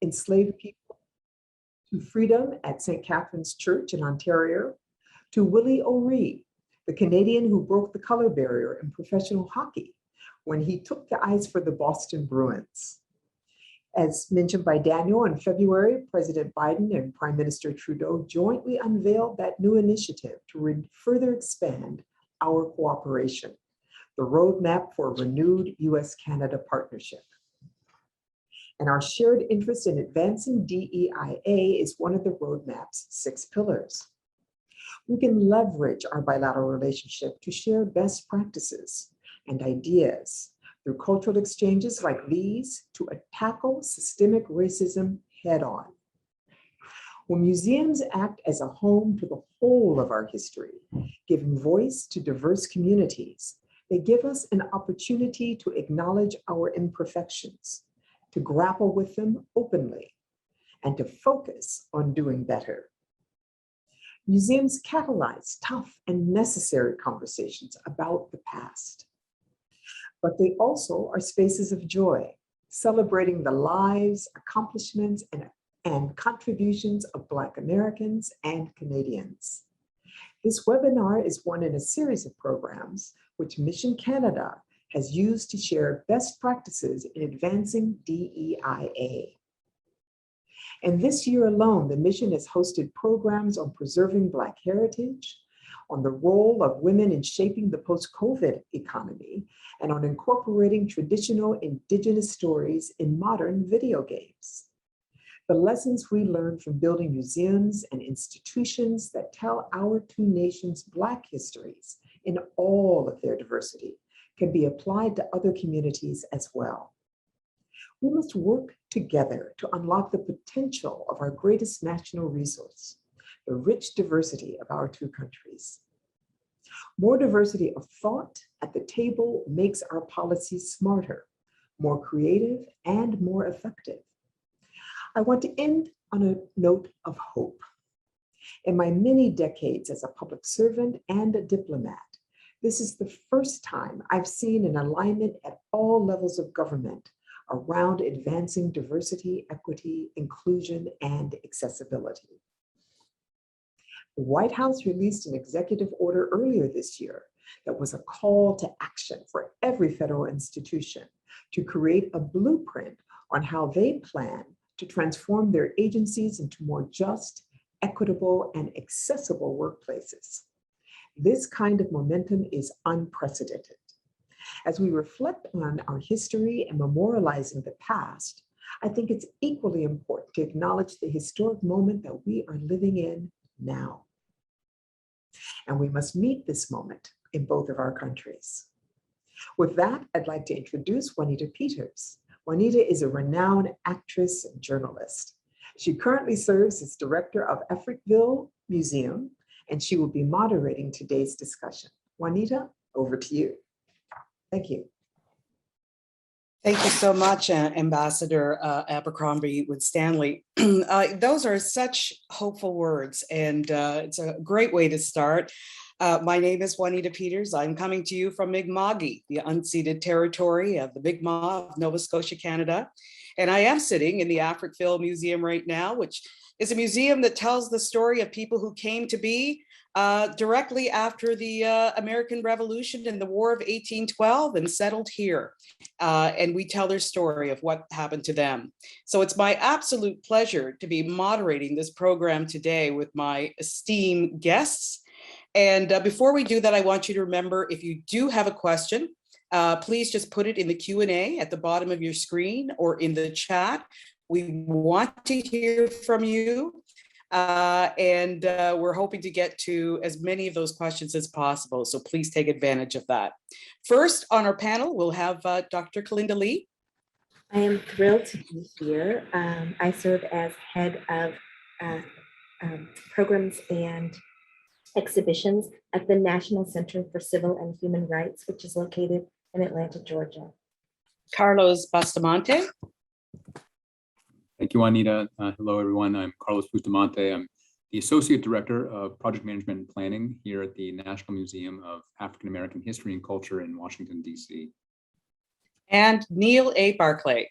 enslaved people, to freedom at St. Catherine's Church in Ontario, to Willie O'Ree, the Canadian who broke the color barrier in professional hockey when he took the ice for the Boston Bruins. As mentioned by Daniel, in February, President Biden and Prime Minister Trudeau jointly unveiled that new initiative to further expand our cooperation, the roadmap for a renewed US-Canada partnership. And our shared interest in advancing DEIA is one of the roadmap's 6 pillars. We can leverage our bilateral relationship to share best practices and ideas through cultural exchanges like these to tackle systemic racism head-on. When museums act as a home to the whole of our history, giving voice to diverse communities, they give us an opportunity to acknowledge our imperfections, to grapple with them openly, and to focus on doing better. Museums catalyze tough and necessary conversations about the past. But they also are spaces of joy, celebrating the lives, accomplishments, and contributions of Black Americans and Canadians. This webinar is one in a series of programs which Mission Canada has used to share best practices in advancing DEIA. And this year alone, the mission has hosted programs on preserving Black heritage, on the role of women in shaping the post-COVID economy, and on incorporating traditional Indigenous stories in modern video games. The lessons we learn from building museums and institutions that tell our 2 nations' Black histories in all of their diversity can be applied to other communities as well. We must work together to unlock the potential of our greatest national resource, the rich diversity of our 2 countries. More diversity of thought at the table makes our policies smarter, more creative, and more effective. I want to end on a note of hope. In my many decades as a public servant and a diplomat, this is the first time I've seen an alignment at all levels of government around advancing diversity, equity, inclusion, and accessibility. The White House released an executive order earlier this year that was a call to action for every federal institution to create a blueprint on how they plan to transform their agencies into more just, equitable, and accessible workplaces. This kind of momentum is unprecedented. As we reflect on our history and memorializing the past, I think it's equally important to acknowledge the historic moment that we are living in now. And we must meet this moment in both of our countries. With that, I'd like to introduce Juanita Peters. Juanita is a renowned actress and journalist. She currently serves as director of Africville Museum, and she will be moderating today's discussion. Juanita, over to you. Thank you. Thank you so much, Ambassador Abercrombie-Winstanley. Those are such hopeful words, and it's a great way to start. My name is Juanita Peters. I'm coming to you from Mi'kma'ki, the unceded territory of the Mi'kmaq of Nova Scotia, Canada. And I am sitting in the Africville Museum right now, which is a museum that tells the story of people who came to be directly after the American Revolution and the War of 1812 and settled here. And we tell their story of what happened to them. So it's my absolute pleasure to be moderating this program today with my esteemed guests. And before we do that, I want you to remember, if you do have a question, please just put it in the Q&A at the bottom of your screen or in the chat. We want to hear from you. And we're hoping to get to as many of those questions as possible. So please take advantage of that. First on our panel, we'll have Dr. Calinda Lee. I am thrilled to be here. I serve as head of programs and exhibitions at the National Center for Civil and Human Rights, which is located in Atlanta, Georgia. Carlos Bustamante. Thank you, Juanita. Hello, everyone. I'm Carlos Bustamante. I'm the Associate Director of Project Management and Planning here at the National Museum of African American History and Culture in Washington, D.C. And Neil A. Barclay.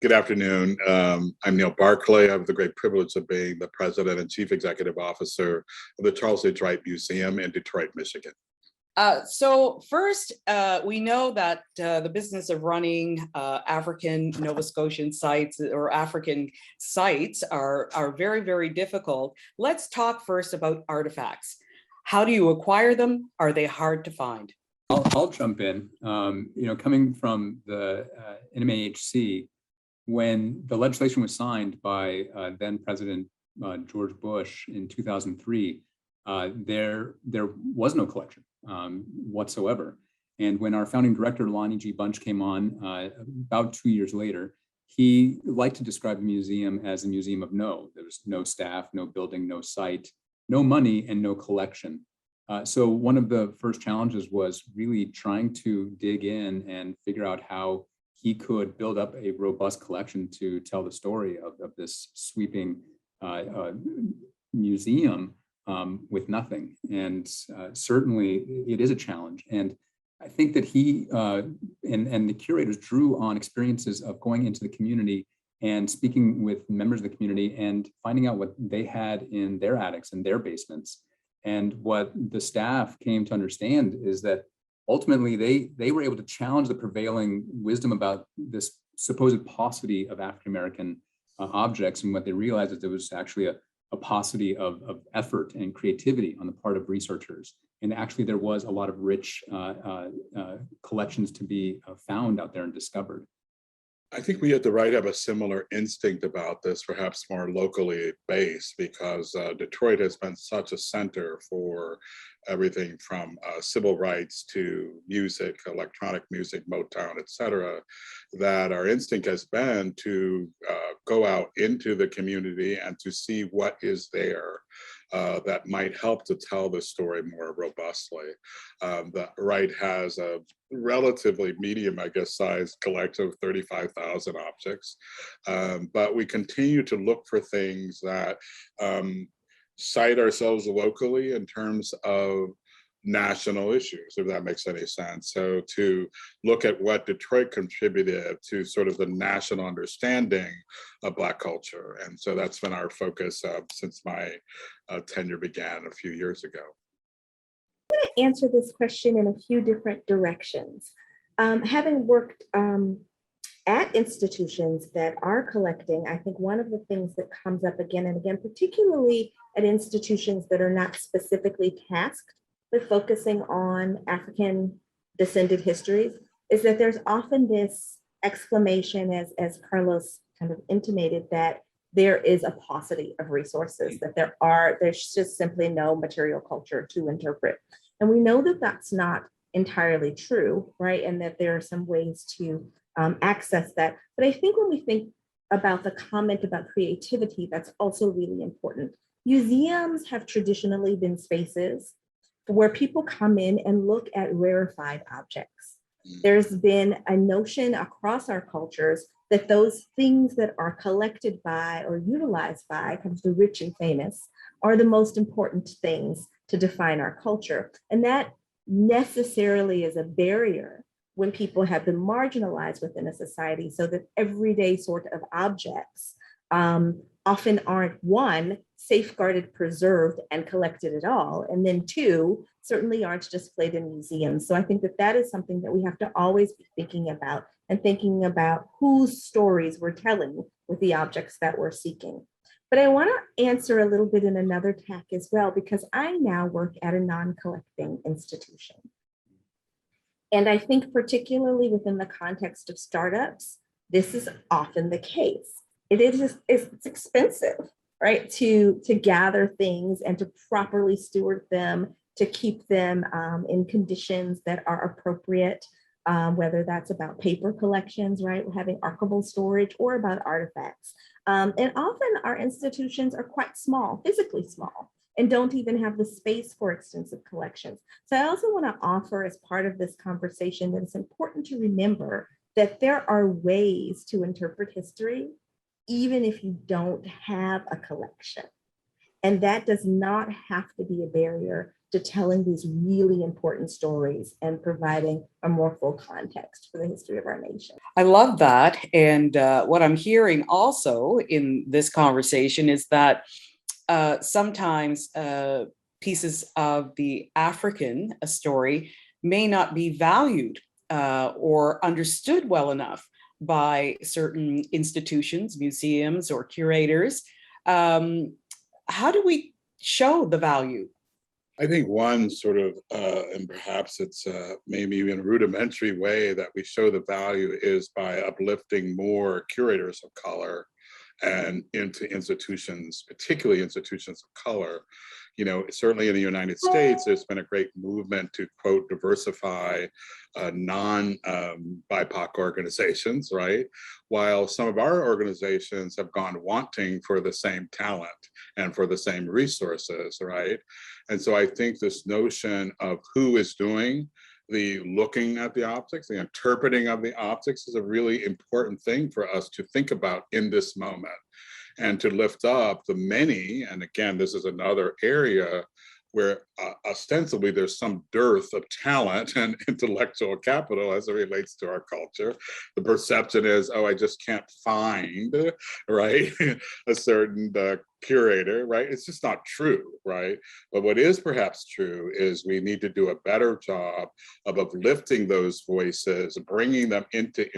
Good afternoon. I'm Neil Barclay. I have the great privilege of being the president and chief executive officer of the Charles H. Wright Museum in Detroit, Michigan. So first, we know that the business of running African Nova Scotian sites or African sites are very, very difficult. Let's talk first about artifacts. How do you acquire them? Are they hard to find? I'll jump in. Coming from the NMAHC, when the legislation was signed by then President George Bush in 2003, there was no collection whatsoever. And when our founding director, Lonnie G. Bunch, came on about 2 years later, he liked to describe the museum as a museum of no. There was no staff, no building, no site, no money, and no collection. So one of the first challenges was really trying to dig in and figure out how he could build up a robust collection to tell the story of this sweeping museum with nothing. And certainly it is a challenge. And I think that he and the curators drew on experiences of going into the community and speaking with members of the community and finding out what they had in their attics and their basements. And what the staff came to understand is that ultimately they were able to challenge the prevailing wisdom about this supposed paucity of African-American objects. And what they realized is there was actually a paucity of effort and creativity on the part of researchers. And actually there was a lot of rich collections to be found out there and discovered. I think we at the Wright have a similar instinct about this, perhaps more locally based, because Detroit has been such a center for everything from civil rights to music, electronic music, Motown, et cetera, that our instinct has been to go out into the community and to see what is there that might help to tell the story more robustly. The Wright has a relatively medium, I guess, sized collection of 35,000 objects, but we continue to look for things that cite ourselves locally in terms of national issues, if that makes any sense. So to look at what Detroit contributed to sort of the national understanding of Black culture. And so that's been our focus since my tenure began a few years ago. I'm going to answer this question in a few different directions. Having worked at institutions that are collecting, I think one of the things that comes up again and again, particularly at institutions that are not specifically tasked with focusing on African descended histories, is that there's often this exclamation, as Carlos kind of intimated, that there is a paucity of resources, that there's just simply no material culture to interpret. And we know that that's not entirely true, right? And that there are some ways to access that. But I think when we think about the comment about creativity, that's also really important. Museums have traditionally been spaces where people come in and look at rarefied objects. There's been a notion across our cultures that those things that are collected by or utilized by kind of the rich and famous are the most important things to define our culture. And that necessarily is a barrier when people have been marginalized within a society, so that everyday sort of objects often aren't, one, safeguarded, preserved, and collected at all, and then two, certainly aren't displayed in museums. So I think that that is something that we have to always be thinking about, and thinking about whose stories we're telling with the objects that we're seeking. But I want to answer a little bit in another tack as well, because I now work at a non-collecting institution. And I think particularly within the context of startups, this is often the case. It's expensive, right? To gather things and to properly steward them, to keep them in conditions that are appropriate, whether that's about paper collections, right? Having archival storage, or about artifacts. And often our institutions are quite small, physically small, and don't even have the space for extensive collections. So I also want to offer, as part of this conversation, that it's important to remember that there are ways to interpret history, even if you don't have a collection. And that does not have to be a barrier to telling these really important stories and providing a more full context for the history of our nation. I love that. And what I'm hearing also in this conversation is that sometimes pieces of the African story may not be valued or understood well enough by certain institutions, museums, or curators. How do we show the value? I think one sort of, and perhaps it's maybe in a rudimentary way that we show the value is by uplifting more curators of color and into institutions, particularly institutions of color. You know, certainly in the United States, there's been a great movement to, quote, diversify non-BIPOC organizations, right? While some of our organizations have gone wanting for the same talent and for the same resources, right? And so I think this notion of who is doing the looking at the optics, the interpreting of the optics is a really important thing for us to think about in this moment, and to lift up the many. And again, this is another area where ostensibly there's some dearth of talent and intellectual capital as it relates to our culture. The perception is, oh, I just can't find, right, a certain curator, right? It's just not true, right? But what is perhaps true is we need to do a better job of uplifting those voices, bringing them into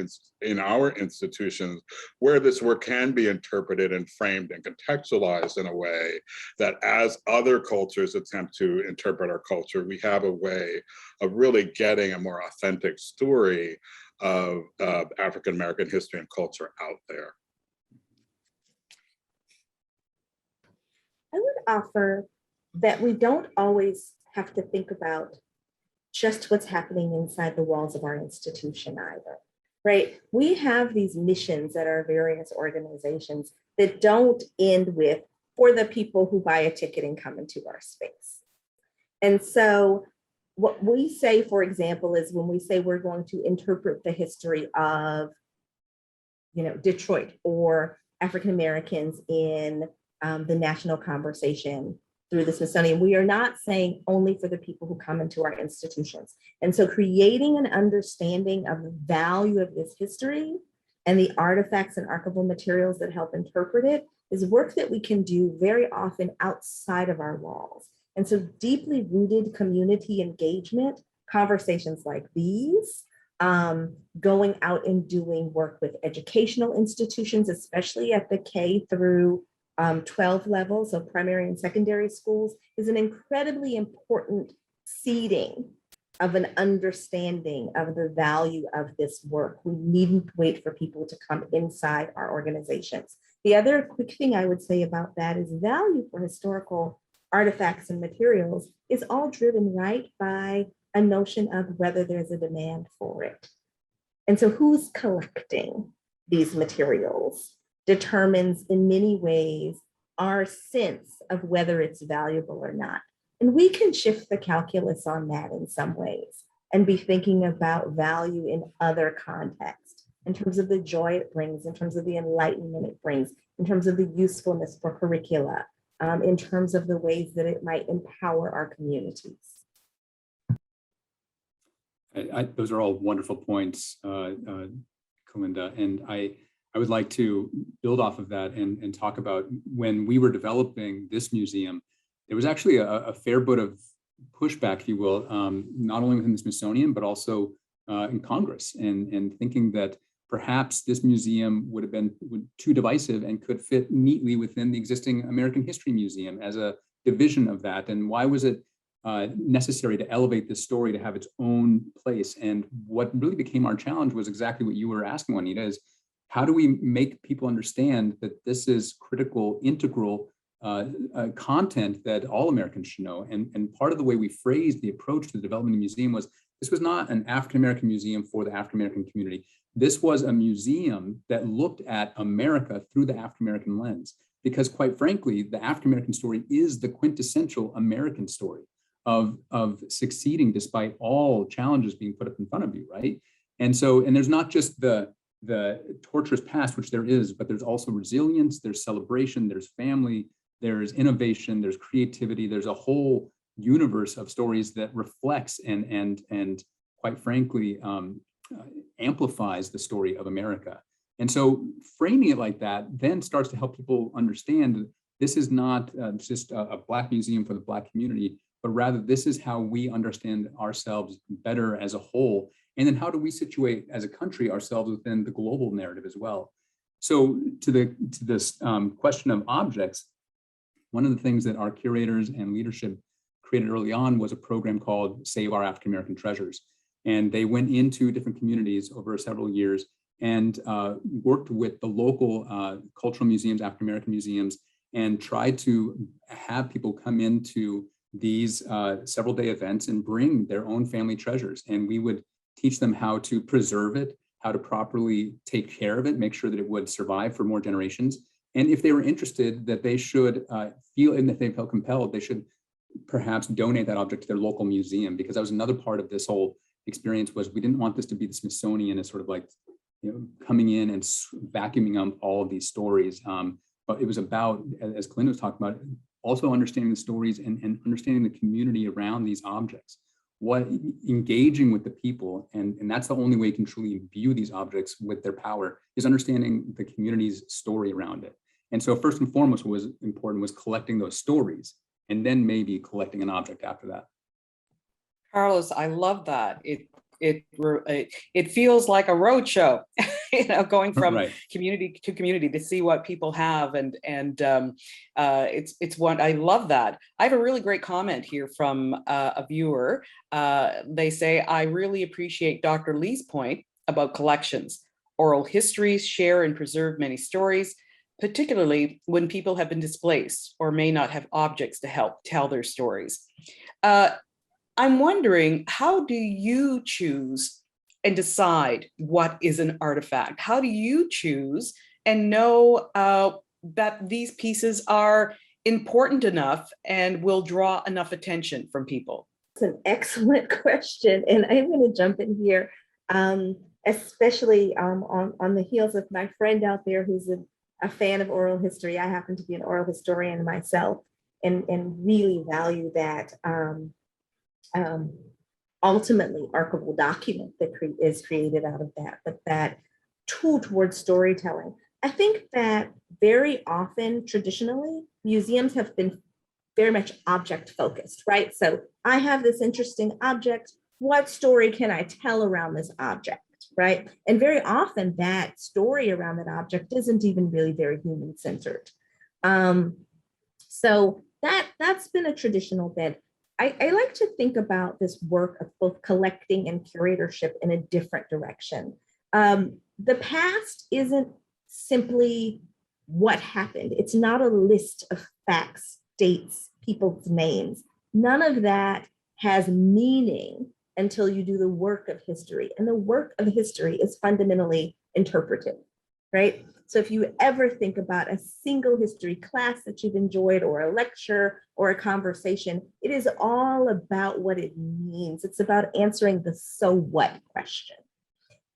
in our institutions where this work can be interpreted and framed and contextualized in a way that as other cultures attempt to interpret our culture, we have a way of really getting a more authentic story of African-American history and culture out there. I would offer that we don't always have to think about just what's happening inside the walls of our institution either, right? We have these missions at our various organizations that don't end with, for the people who buy a ticket and come into our space. And so what we say, for example, is when we say we're going to interpret the history of, you know, Detroit or African Americans in the national conversation through the Smithsonian, we are not saying only for the people who come into our institutions. And so creating an understanding of the value of this history and the artifacts and archival materials that help interpret it is work that we can do very often outside of our walls. And so deeply rooted community engagement, conversations like these, going out and doing work with educational institutions, especially at the K through 12 levels, so primary and secondary schools, is an incredibly important seeding of an understanding of the value of this work. We needn't wait for people to come inside our organizations. The other quick thing I would say about that is value for historical artifacts and materials is all driven, right, by a notion of whether there's a demand for it. And so who's collecting these materials determines in many ways our sense of whether it's valuable or not. And we can shift the calculus on that in some ways and be thinking about value in other contexts, in terms of the joy it brings, in terms of the enlightenment it brings, in terms of the usefulness for curricula, in terms of the ways that it might empower our communities. Those are all wonderful points, Calinda, and I would like to build off of that and talk about when we were developing this museum, there was actually a fair bit of pushback, if you will, not only within the Smithsonian, but also in Congress, and thinking that perhaps this museum would have been too divisive and could fit neatly within the existing American History Museum as a division of that. And why was it necessary to elevate this story to have its own place? And what really became our challenge was exactly what you were asking, Juanita, is how do we make people understand that this is critical, integral content that all Americans should know? And part of the way we phrased the approach to the development of the museum was, this was not an African-American museum for the African-American community. This was a museum that looked at America through the African-American lens, because quite frankly, the African-American story is the quintessential American story of succeeding despite all challenges being put up in front of you, right? And so, and there's not just the torturous past, which there is, but there's also resilience, there's celebration, there's family, there's innovation, there's creativity, there's a whole universe of stories that reflects and quite frankly, amplifies the story of America. And so framing it like that then starts to help people understand this is not just a Black museum for the Black community, but rather this is how we understand ourselves better as a whole. And then how do we situate as a country ourselves within the global narrative as well? So to this question of objects, one of the things that our curators and leadership created early on was a program called Save Our African American Treasures. And they went into different communities over several years and worked with the local cultural museums, African American museums, and tried to have people come into these several day events and bring their own family treasures. And we would teach them how to preserve it, how to properly take care of it, make sure that it would survive for more generations. And if they were interested, that they should feel, and if they felt compelled, they should perhaps donate that object to their local museum, because that was another part of this whole experience. Was we didn't want this to be the Smithsonian as sort of like, you know, coming in and vacuuming up all of these stories. But it was about, as Calinda was talking about, also understanding the stories and understanding the community around these objects, engaging with the people. And that's the only way you can truly imbue these objects with their power, is understanding the community's story around it. And so first and foremost, what was important was collecting those stories, and then maybe collecting an object after that. Carlos, I love that. It feels like a road show, you know, going from Right. community to community to see what people have, and it's one, I love that. I have a really great comment here from a viewer. They say, I really appreciate Dr. Lee's point about collections. Oral histories share and preserve many stories, particularly when people have been displaced or may not have objects to help tell their stories. I'm wondering, how do you choose and decide what is an artifact? How do you choose and know that these pieces are important enough and will draw enough attention from people? It's an excellent question, and I'm going to jump in here, especially on the heels of my friend out there who's a fan of oral history. I happen to be an oral historian myself, and really value that. Ultimately archival document that is created out of that, but that tool towards storytelling. I think that very often, traditionally, museums have been very much object focused, right? So I have this interesting object. What story can I tell around this object, right? And very often that story around that object isn't even really very human centered. So that's been a traditional bit. I like to think about this work of both collecting and curatorship in a different direction. The past isn't simply what happened. It's not a list of facts, dates, people's names. None of that has meaning until you do the work of history. And the work of history is fundamentally interpretive, right? So if you ever think about a single history class that you've enjoyed, or a lecture or a conversation, it is all about what it means. It's about answering the so what question.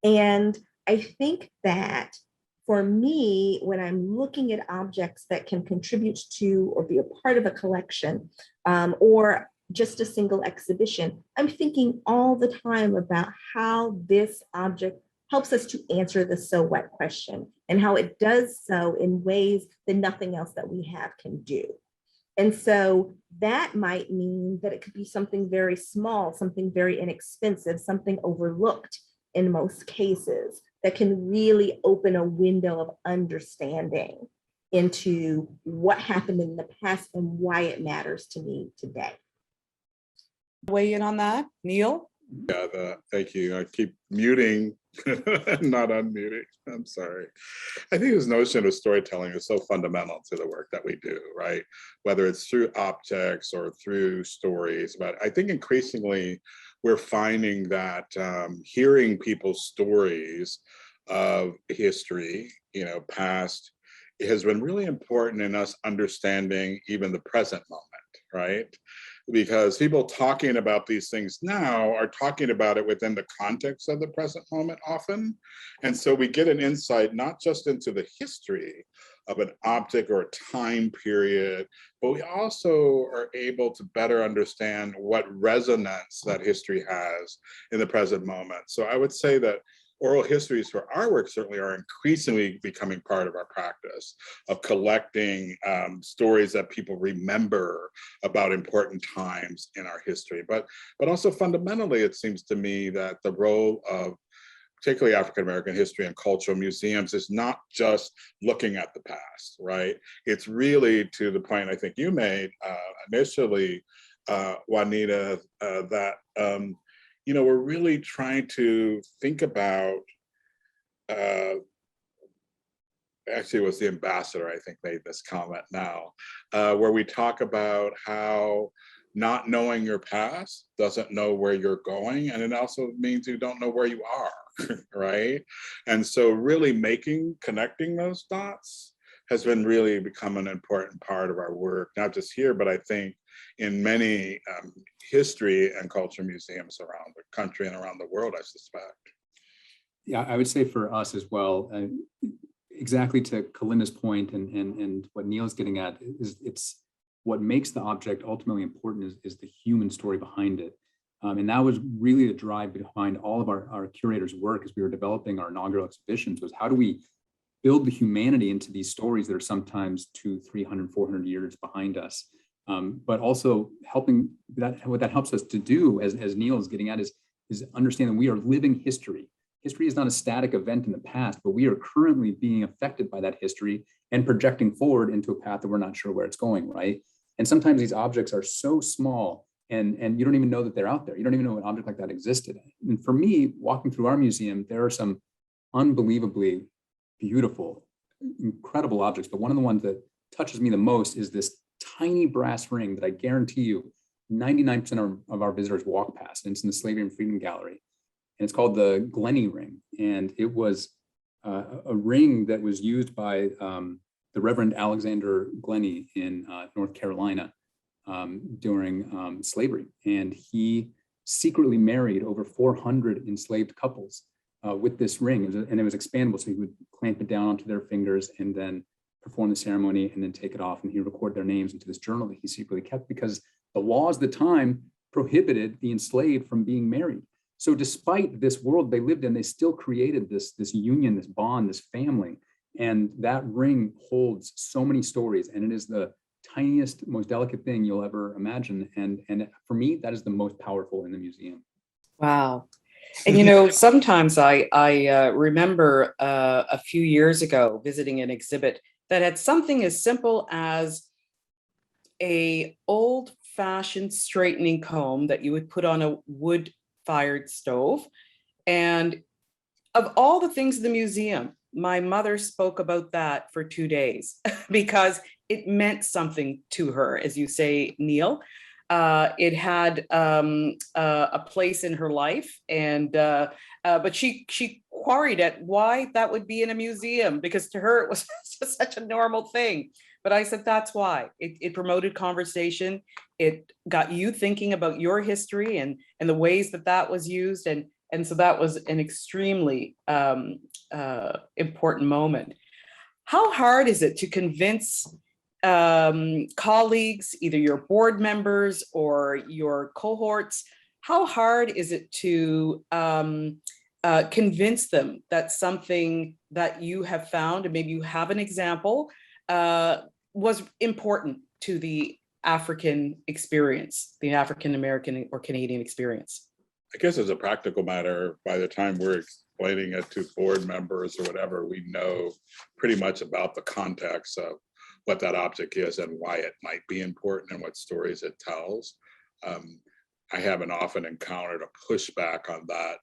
And I think that for me, when I'm looking at objects that can contribute to or be a part of a collection, or just a single exhibition, I'm thinking all the time about how this object helps us to answer the so what question, and how it does so in ways that nothing else that we have can do. And so that might mean that it could be something very small, something very inexpensive, something overlooked in most cases, that can really open a window of understanding into what happened in the past and why it matters to me today. Weigh in on that, Neil? Yeah, thank you. I keep muting, not unmuting. I'm sorry. I think this notion of storytelling is so fundamental to the work that we do, right? Whether it's through objects or through stories. But I think increasingly we're finding that hearing people's stories of history, past, has been really important in us understanding even the present moment, right? because people talking about these things now are talking about it within the context of the present moment often. And so we get an insight not just into the history of an object or a time period, but we also are able to better understand what resonance that history has in the present moment. So I would say that oral histories for our work certainly are increasingly becoming part of our practice of collecting stories that people remember about important times in our history. But also fundamentally, it seems to me that the role of particularly African-American history and cultural museums is not just looking at the past, right? It's really, to the point I think you made initially, Juanita, that we're really trying to think about, actually it was the ambassador, I think, made this comment now, where we talk about how not knowing your past doesn't know where you're going, and it also means you don't know where you are, right? And so really connecting those dots has been really become an important part of our work, not just here, but I think in many history and culture museums around the country and around the world, I suspect. Yeah, I would say for us as well, exactly to Calinda's point and what Neil's getting at, is it's what makes the object ultimately important is the human story behind it. And that was really the drive behind all of our curators' work as we were developing our inaugural exhibitions, was how do we build the humanity into these stories that are sometimes 200, 300, 400 years behind us. But also helping that, what that helps us to do, as Neil is getting at, is understand that we are living history. History is not a static event in the past, but we are currently being affected by that history and projecting forward into a path that we're not sure where it's going, right? And sometimes these objects are so small and you don't even know that they're out there. You don't even know an object like that existed. And for me, walking through our museum, there are some unbelievably beautiful, incredible objects, but one of the ones that touches me the most is this tiny brass ring that I guarantee you 99% of our visitors walk past, and it's in the Slavery and Freedom Gallery. And it's called the Glennie ring. And it was a ring that was used by the Reverend Alexander Glennie in North Carolina during slavery. And he secretly married over 400 enslaved couples with this ring. And it was expandable, so he would clamp it down onto their fingers and then perform the ceremony and then take it off. And he recorded their names into this journal that he secretly kept, because the laws at the time prohibited the enslaved from being married. So despite this world they lived in, they still created this union, this bond, this family. And that ring holds so many stories, and it is the tiniest, most delicate thing you'll ever imagine. And for me, that is the most powerful in the museum. Wow. And sometimes I remember a few years ago visiting an exhibit that had something as simple as a old-fashioned straightening comb that you would put on a wood-fired stove. And of all the things in the museum, my mother spoke about that for 2 days because it meant something to her, as you say, Neil. It had a place in her life, and but she quarried at why that would be in a museum, because to her it was just such a normal thing. But I said, that's why. It promoted conversation. It got you thinking about your history and the ways that was used. And so that was an extremely important moment. How hard is it to convince colleagues, either your board members or your cohorts, how hard is it to convince them that something that you have found, and maybe you have an example, was important to the African experience, the African American or Canadian experience? I guess as a practical matter, by the time we're explaining it to board members or whatever, we know pretty much about the context of what that object is and why it might be important and what stories it tells. I haven't often encountered a pushback on that,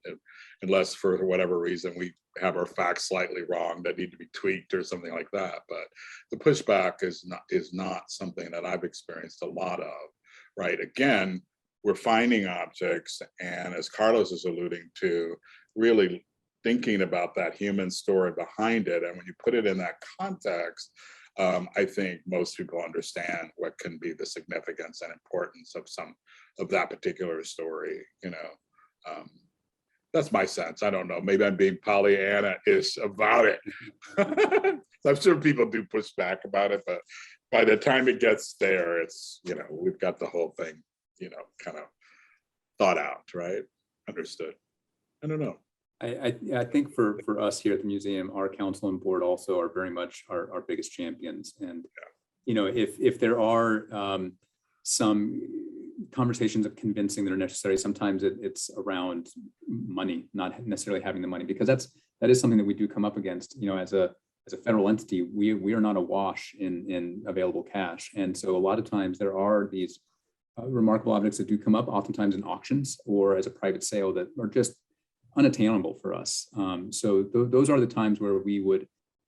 unless for whatever reason we have our facts slightly wrong that need to be tweaked or something like that. But the pushback is not something that I've experienced a lot of, right? Again, we're finding objects, and as Carlos is alluding to, really thinking about that human story behind it. And when you put it in that context, I think most people understand what can be the significance and importance of that particular story, you know. That's my sense. I don't know. Maybe I'm being Pollyanna-ish about it. I'm sure people do push back about it, but by the time it gets there, it's, you know, we've got the whole thing, you know, kind of thought out, right? Understood. I don't know. I think for us here at the museum, our council and board also are very much our biggest champions. And, you know, if there are some conversations of convincing that are necessary, sometimes it's around money, not necessarily having the money, because that is something that we do come up against. You know, as a federal entity, we are not awash in available cash. And so a lot of times there are these remarkable objects that do come up, oftentimes in auctions or as a private sale, that are just unattainable for us. So those are the times where we would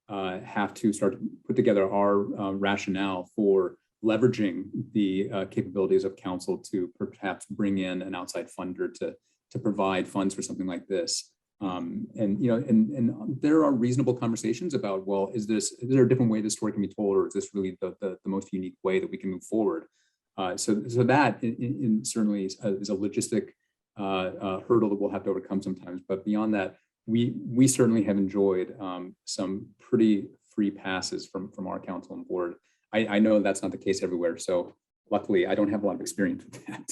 have to start to put together our rationale for leveraging the capabilities of council to perhaps bring in an outside funder to provide funds for something like this. And you know, and there are reasonable conversations about, well, is there a different way this story can be told, or is this really the most unique way that we can move forward? So that certainly is a logistic hurdle that we'll have to overcome sometimes. But beyond that, we certainly have enjoyed some pretty free passes from our council and board. I know that's not the case everywhere, so luckily I don't have a lot of experience with that.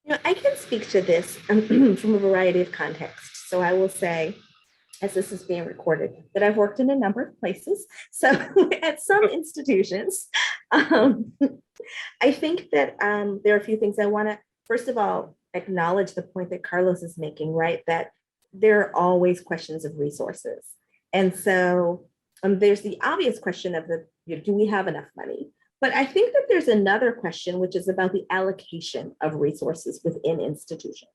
You know, I can speak to this from a variety of contexts. So I will say, as this is being recorded, that I've worked in a number of places. So at some institutions, I think that there are a few things I want to, first of all, acknowledge the point that Carlos is making, right? That there are always questions of resources. And so there's the obvious question of do we have enough money? But I think that there's another question, which is about the allocation of resources within institutions.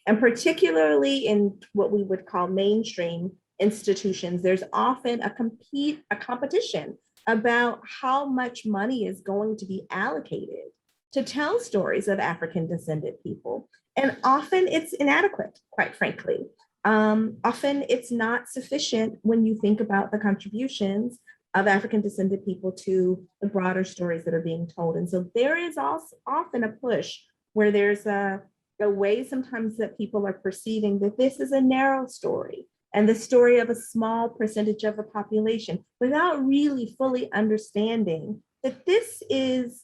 And particularly in what we would call mainstream institutions, there's often a competition about how much money is going to be allocated to tell stories of African descended people. And often it's inadequate, quite frankly. Often it's not sufficient when you think about the contributions of African descended people to the broader stories that are being told. And so there is also often a push where there's a way sometimes that people are perceiving that this is a narrow story and the story of a small percentage of a population, without really fully understanding that this is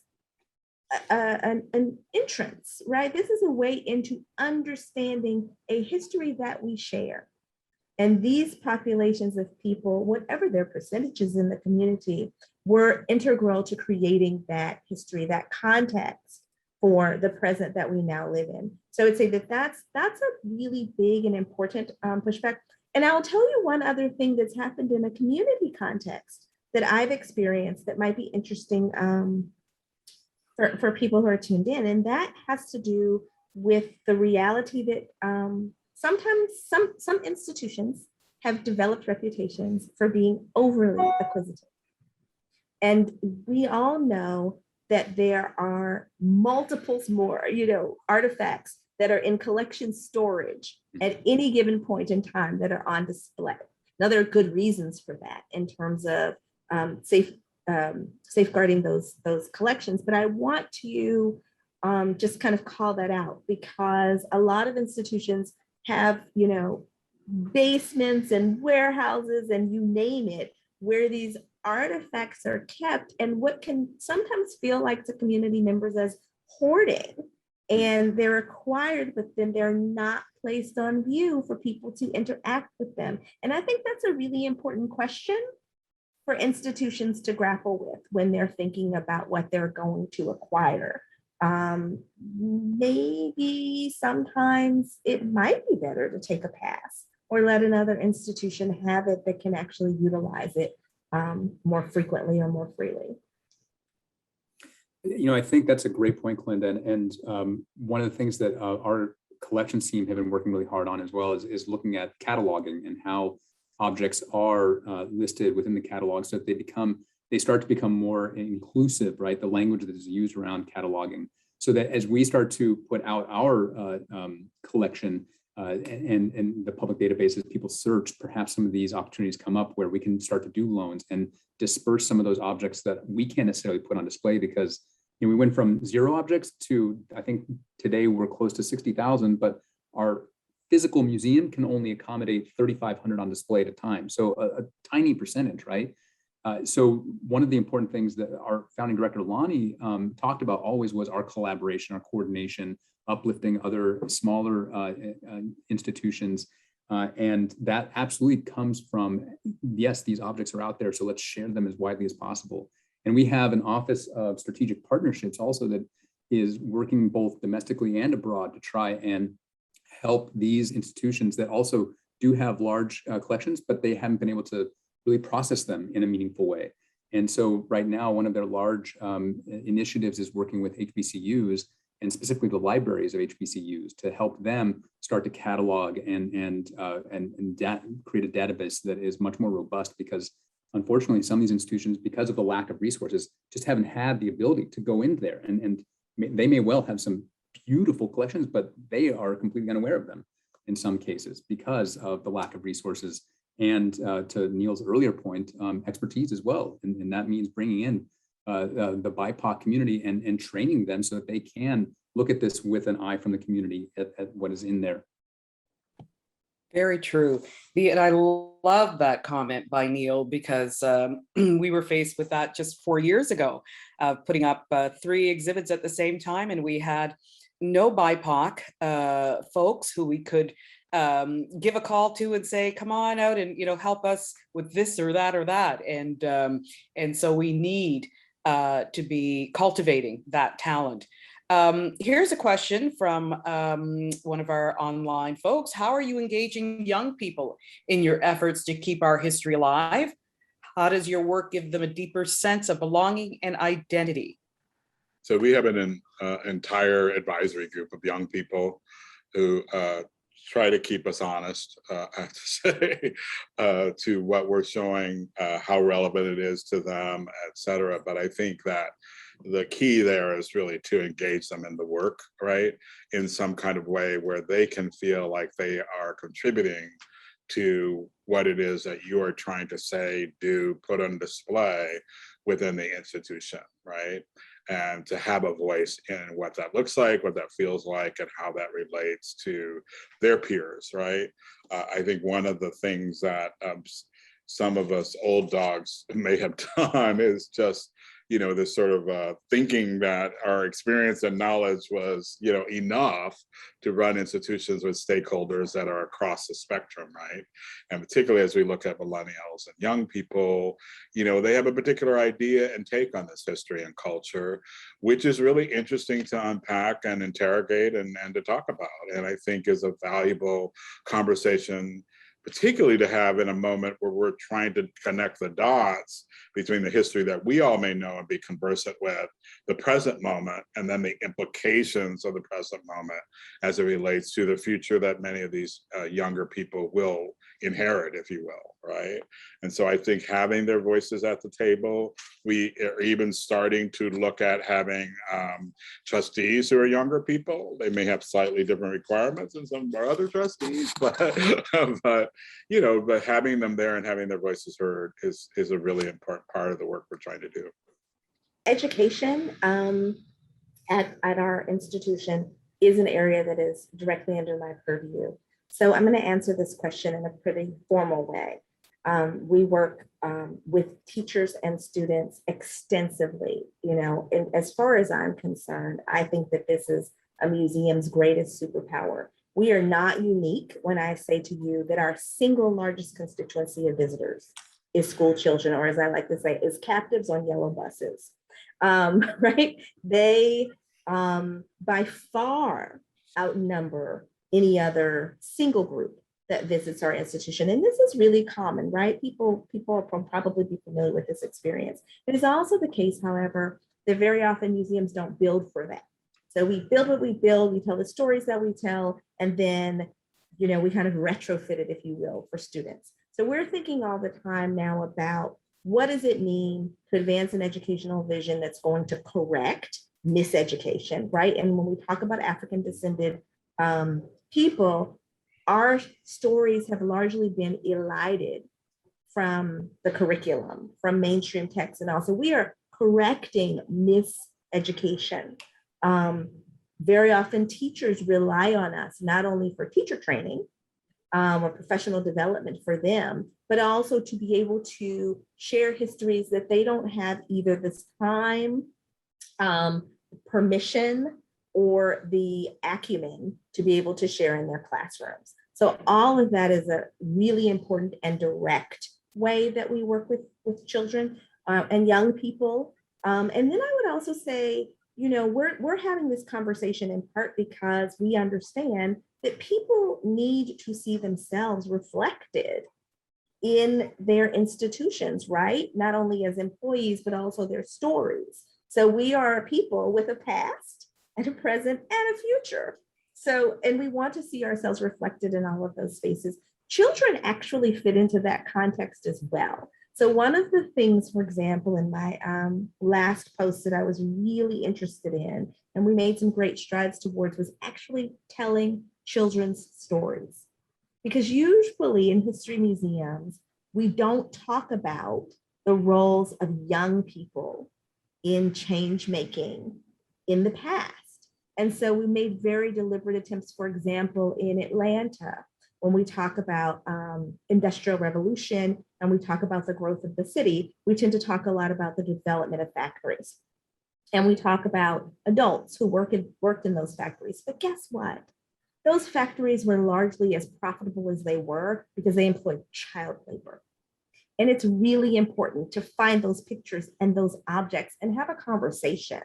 an entrance, right? This is a way into understanding a history that we share. And these populations of people, whatever their percentages in the community, were integral to creating that history, that context for the present that we now live in. So I would say that that's a really big and important pushback. And I'll tell you one other thing that's happened in a community context that I've experienced that might be interesting for people who are tuned in. And that has to do with the reality that sometimes some institutions have developed reputations for being overly acquisitive. And we all know that there are multiples more, artifacts that are in collection storage at any given point in time that are on display. Now, there are good reasons for that in terms of safeguarding those collections, but I want to just kind of call that out, because a lot of institutions have, basements and warehouses and you name it, where these artifacts are kept, and what can sometimes feel like to community members as hoarding. And they're acquired, but then they're not placed on view for people to interact with them. And I think that's a really important question for institutions to grapple with when they're thinking about what they're going to acquire. Maybe sometimes it might be better to take a pass or let another institution have it that can actually utilize it more frequently or more freely. I think that's a great point, Calinda. And one of the things that our collections team have been working really hard on as well is looking at cataloging and how objects are listed within the catalog, so that they start to become more inclusive, right? The language that is used around cataloging, so that as we start to put out our collection, and the public databases, people search, perhaps some of these opportunities come up where we can start to do loans and disperse some of those objects that we can't necessarily put on display because we went from 0 objects to, I think today we're close to 60,000, but our physical museum can only accommodate 3,500 on display at a time. So a tiny percentage, right? So one of the important things that our founding director, Lonnie, talked about always was our collaboration, our coordination, uplifting other smaller institutions. And that absolutely comes from, yes, these objects are out there, so let's share them as widely as possible. And we have an Office of Strategic Partnerships also that is working both domestically and abroad to try and help these institutions that also do have large collections, but they haven't been able to really process them in a meaningful way. And so right now, one of their large initiatives is working with HBCUs and specifically the libraries of HBCUs to help them start to catalog and create a database that is much more robust, because unfortunately, some of these institutions, because of the lack of resources, just haven't had the ability to go in there. And they may well have some beautiful collections, but they are completely unaware of them in some cases because of the lack of resources. And to Neil's earlier point, expertise as well. And that means bringing in the BIPOC community and training them so that they can look at this with an eye from the community at what is in there. Very true. And I love that comment by Neil, because we were faced with that just 4 years ago, putting up 3 exhibits at the same time, and we had no BIPOC folks who we could give a call to and say, come on out and help us with this or that or that. And so we need to be cultivating that talent. Here's a question from one of our online folks. How are you engaging young people in your efforts to keep our history alive? How does your work give them a deeper sense of belonging and identity? So we have an entire advisory group of young people who try to keep us honest, I have to say, to what we're showing, how relevant it is to them, et cetera. But I think that the key there is really to engage them in the work, right? In some kind of way where they can feel like they are contributing to what it is that you are trying to say, do, put on display within the institution, right? And to have a voice in what that looks like, what that feels like, and how that relates to their peers, right? I think one of the things that some of us old dogs may have done is just, this sort of thinking that our experience and knowledge was, enough to run institutions with stakeholders that are across the spectrum, right? And particularly as we look at millennials and young people, they have a particular idea and take on this history and culture, which is really interesting to unpack and interrogate and to talk about. And I think is a valuable conversation, particularly to have in a moment where we're trying to connect the dots between the history that we all may know and be conversant with, the present moment, and then the implications of the present moment as it relates to the future that many of these younger people will inherit, if you will, right? And so I think having their voices at the table, we are even starting to look at having trustees who are younger people. They may have slightly different requirements than some of our other trustees, but having them there and having their voices heard is a really important part of the work we're trying to do. Education at our institution is an area that is directly under my purview. So I'm going to answer this question in a pretty formal way. We work with teachers and students extensively. And as far as I'm concerned, I think that this is a museum's greatest superpower. We are not unique when I say to you that our single largest constituency of visitors is school children, or as I like to say, is captives on yellow buses, right? They by far outnumber any other single group that visits our institution. And this is really common, right? People will probably be familiar with this experience. It is also the case, however, that very often museums don't build for that. So we build what we build, we tell the stories that we tell, and then, we kind of retrofit it, if you will, for students. So we're thinking all the time now about what does it mean to advance an educational vision that's going to correct miseducation, right? And when we talk about African descended people, our stories have largely been elided from the curriculum, from mainstream texts, and also we are correcting miseducation. Very often teachers rely on us not only for teacher training or professional development for them, but also to be able to share histories that they don't have either this time, permission, or the acumen to be able to share in their classrooms. So all of that is a really important and direct way that we work with children and young people. And then I would also say, you know, we're having this conversation in part because we understand that people need to see themselves reflected in their institutions, right? Not only as employees, but also their stories. So we are people with a past and a present and a future. So, and we want to see ourselves reflected in all of those spaces. Children actually fit into that context as well. So one of the things, for example, in my last post that I was really interested in, and we made some great strides towards, was actually telling children's stories. Because usually in history museums, we don't talk about the roles of young people in change making in the past. And so we made very deliberate attempts, for example, in Atlanta, when we talk about industrial revolution and we talk about the growth of the city, we tend to talk a lot about the development of factories. And we talk about adults who worked in those factories. But guess what? Those factories were largely as profitable as they were because they employed child labor. And it's really important to find those pictures and those objects and have a conversation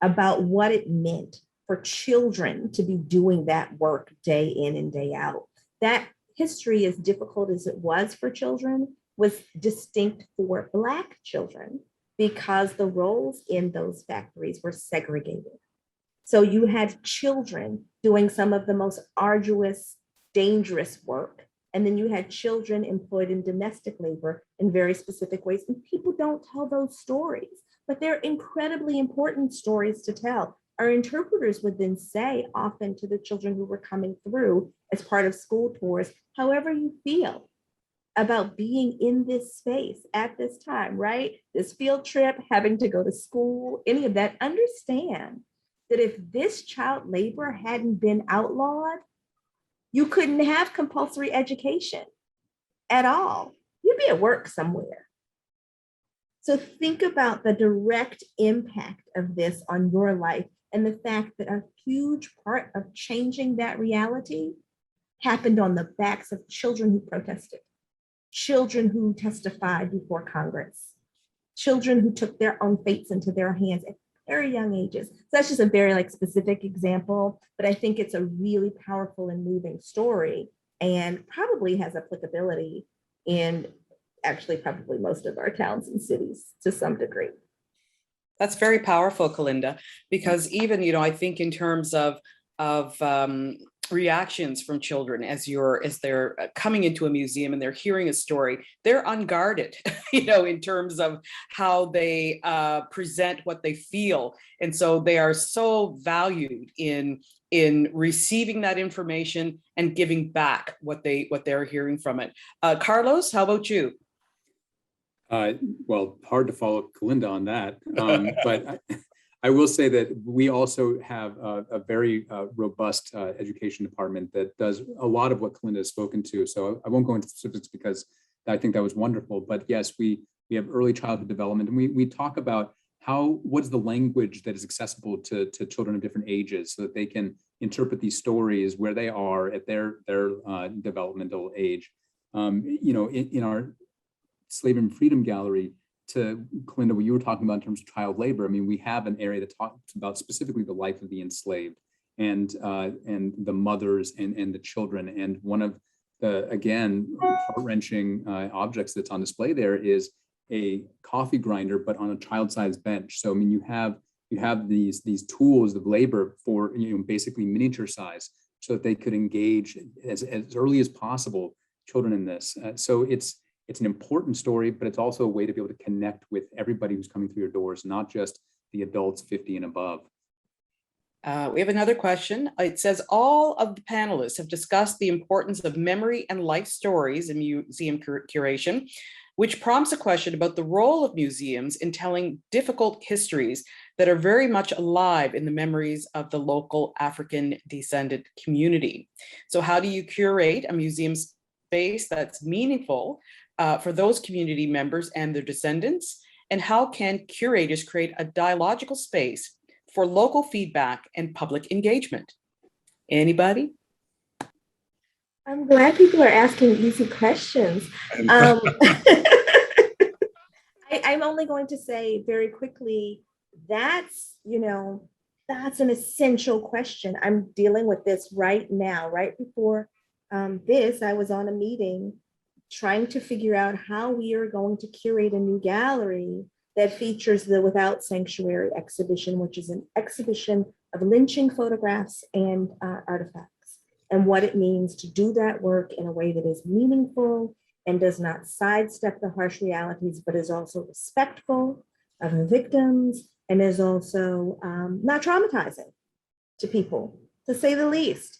about what it meant for children to be doing that work day in and day out. That history, as difficult as it was for children, was distinct for Black children because the roles in those factories were segregated. So you had children doing some of the most arduous, dangerous work. And then you had children employed in domestic labor in very specific ways. And people don't tell those stories, but they're incredibly important stories to tell. Our interpreters would then say often to the children who were coming through as part of school tours, however you feel about being in this space at this time, right? This field trip, having to go to school, any of that, understand that if this child labor hadn't been outlawed, you couldn't have compulsory education at all. You'd be at work somewhere. So think about the direct impact of this on your life and the fact that a huge part of changing that reality happened on the backs of children who protested, children who testified before Congress, children who took their own fates into their hands at very young ages. So that's just a very specific example, but I think it's a really powerful and moving story and probably has applicability in actually probably most of our towns and cities to some degree. That's very powerful, Calinda, because even, I think in terms of reactions from children as they're coming into a museum and they're hearing a story, they're unguarded, in terms of how they present what they feel. And so they are so valued in receiving that information and giving back what they're hearing from it. Carlos, how about you? Well, hard to follow Calinda on that, but I will say that we also have a very robust education department that does a lot of what Calinda has spoken to. So I won't go into specifics because I think that was wonderful. But yes, we have early childhood development, and we talk about what's the language that is accessible to children of different ages so that they can interpret these stories where they are at their developmental age. In our Slavery and Freedom Gallery, to Calinda, what you were talking about in terms of child labor, I mean, we have an area that talks about specifically the life of the enslaved and the mothers and the children. And one of the, again, heart-wrenching objects that's on display there is a coffee grinder, but on a child-sized bench. So, I mean, you have these tools of labor for, basically miniature size so that they could engage as early as possible children in this. So it's an important story, but it's also a way to be able to connect with everybody who's coming through your doors, not just the adults 50 and above. We have another question. It says, all of the panelists have discussed the importance of memory and life stories in museum curation, which prompts a question about the role of museums in telling difficult histories that are very much alive in the memories of the local African descendant community. So how do you curate a museum space that's meaningful for those community members and their descendants? And how can curators create a dialogical space for local feedback and public engagement? Anybody? I'm glad people are asking easy questions. I'm only going to say very quickly, that's an essential question. I'm dealing with this right now. Right before this, I was on a meeting trying to figure out how we are going to curate a new gallery that features the Without Sanctuary exhibition, which is an exhibition of lynching photographs and artifacts, and what it means to do that work in a way that is meaningful and does not sidestep the harsh realities, but is also respectful of the victims and is also not traumatizing to people, to say the least.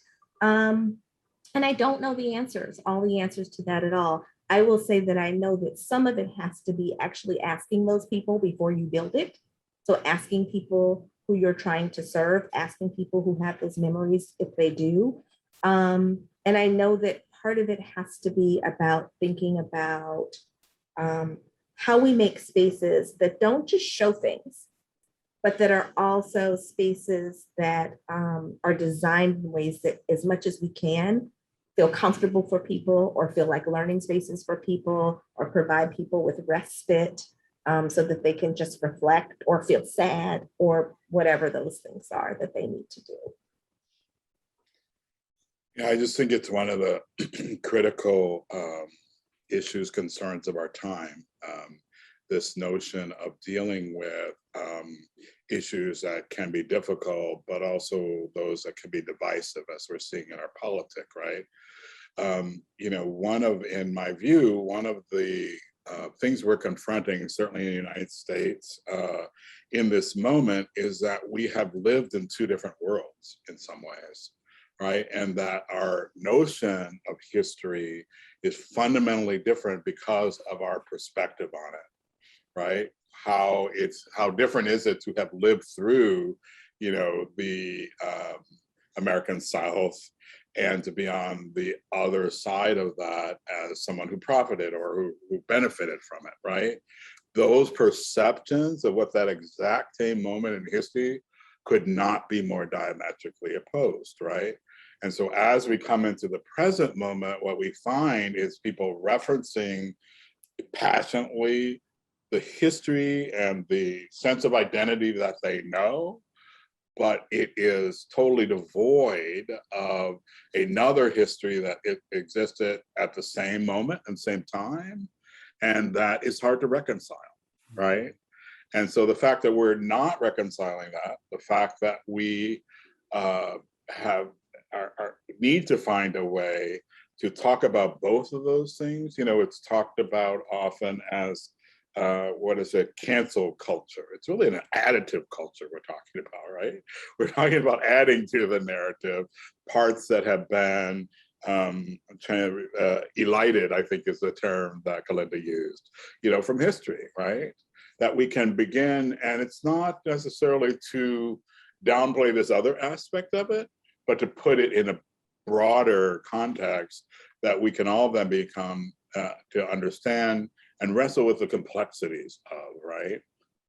And I don't know all the answers to that at all. I will say that I know that some of it has to be actually asking those people before you build it. So asking people who you're trying to serve, asking people who have those memories if they do. And I know that part of it has to be about thinking about how we make spaces that don't just show things, but that are also spaces that are designed in ways that, as much as we can, feel comfortable for people, or feel like learning spaces for people, or provide people with respite so that they can just reflect or feel sad or whatever those things are that they need to do. Yeah, I just think it's one of the critical issues, concerns of our time. This notion of dealing with issues that can be difficult, but also those that can be divisive, as we're seeing in our politics, right? In my view, one of the things we're confronting, certainly in the United States, in this moment, is that we have lived in two different worlds in some ways, right? And that our notion of history is fundamentally different because of our perspective on it, right? How different is it to have lived through, the American South, and to be on the other side of that as someone who profited or who benefited from it, right? Those perceptions of what that exact same moment in history could not be more diametrically opposed, right? And so as we come into the present moment, what we find is people referencing passionately the history and the sense of identity that they know, but it is totally devoid of another history that it existed at the same moment and same time, and that is hard to reconcile, right? And so the fact that we're not reconciling that, the fact that we need to find a way to talk about both of those things. It's talked about often as cancel culture. It's really an additive culture we're talking about, right? We're talking about adding to the narrative parts that have been elided, I think is the term that Calinda used, from history, right? That we can begin, and it's not necessarily to downplay this other aspect of it, but to put it in a broader context that we can all then become to understand and wrestle with the complexities of, right?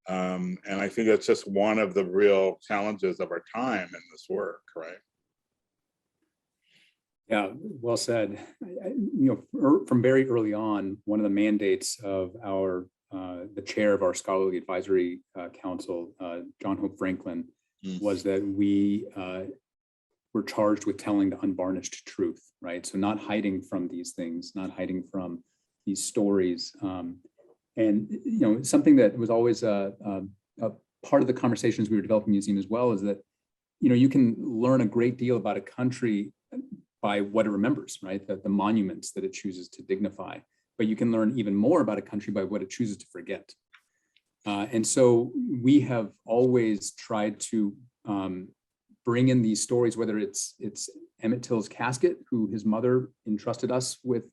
And I think that's just one of the real challenges of our time in this work, right? Yeah, well said. From very early on, one of the mandates of the chair of our scholarly advisory council, John Hope Franklin, was that we were charged with telling the unvarnished truth, right? So not hiding from these things, not hiding from these stories. And something that was always a part of the conversations we were developing museum as well is that, you can learn a great deal about a country by what it remembers, right? The monuments that it chooses to dignify, but you can learn even more about a country by what it chooses to forget. And so we have always tried to bring in these stories, whether it's Emmett Till's casket, who his mother entrusted us with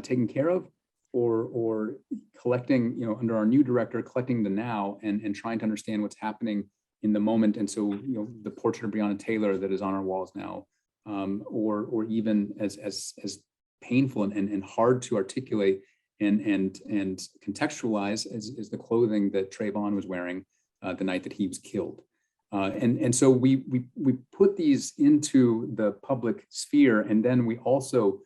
taking care of, or collecting, you know, under our new director, collecting the now and trying to understand what's happening in the moment. And so, you know, the portrait of Breonna Taylor that is on our walls now, or even as painful and hard to articulate and contextualize as the clothing that Trayvon was wearing the night that he was killed. And so we put these into the public sphere, and then we also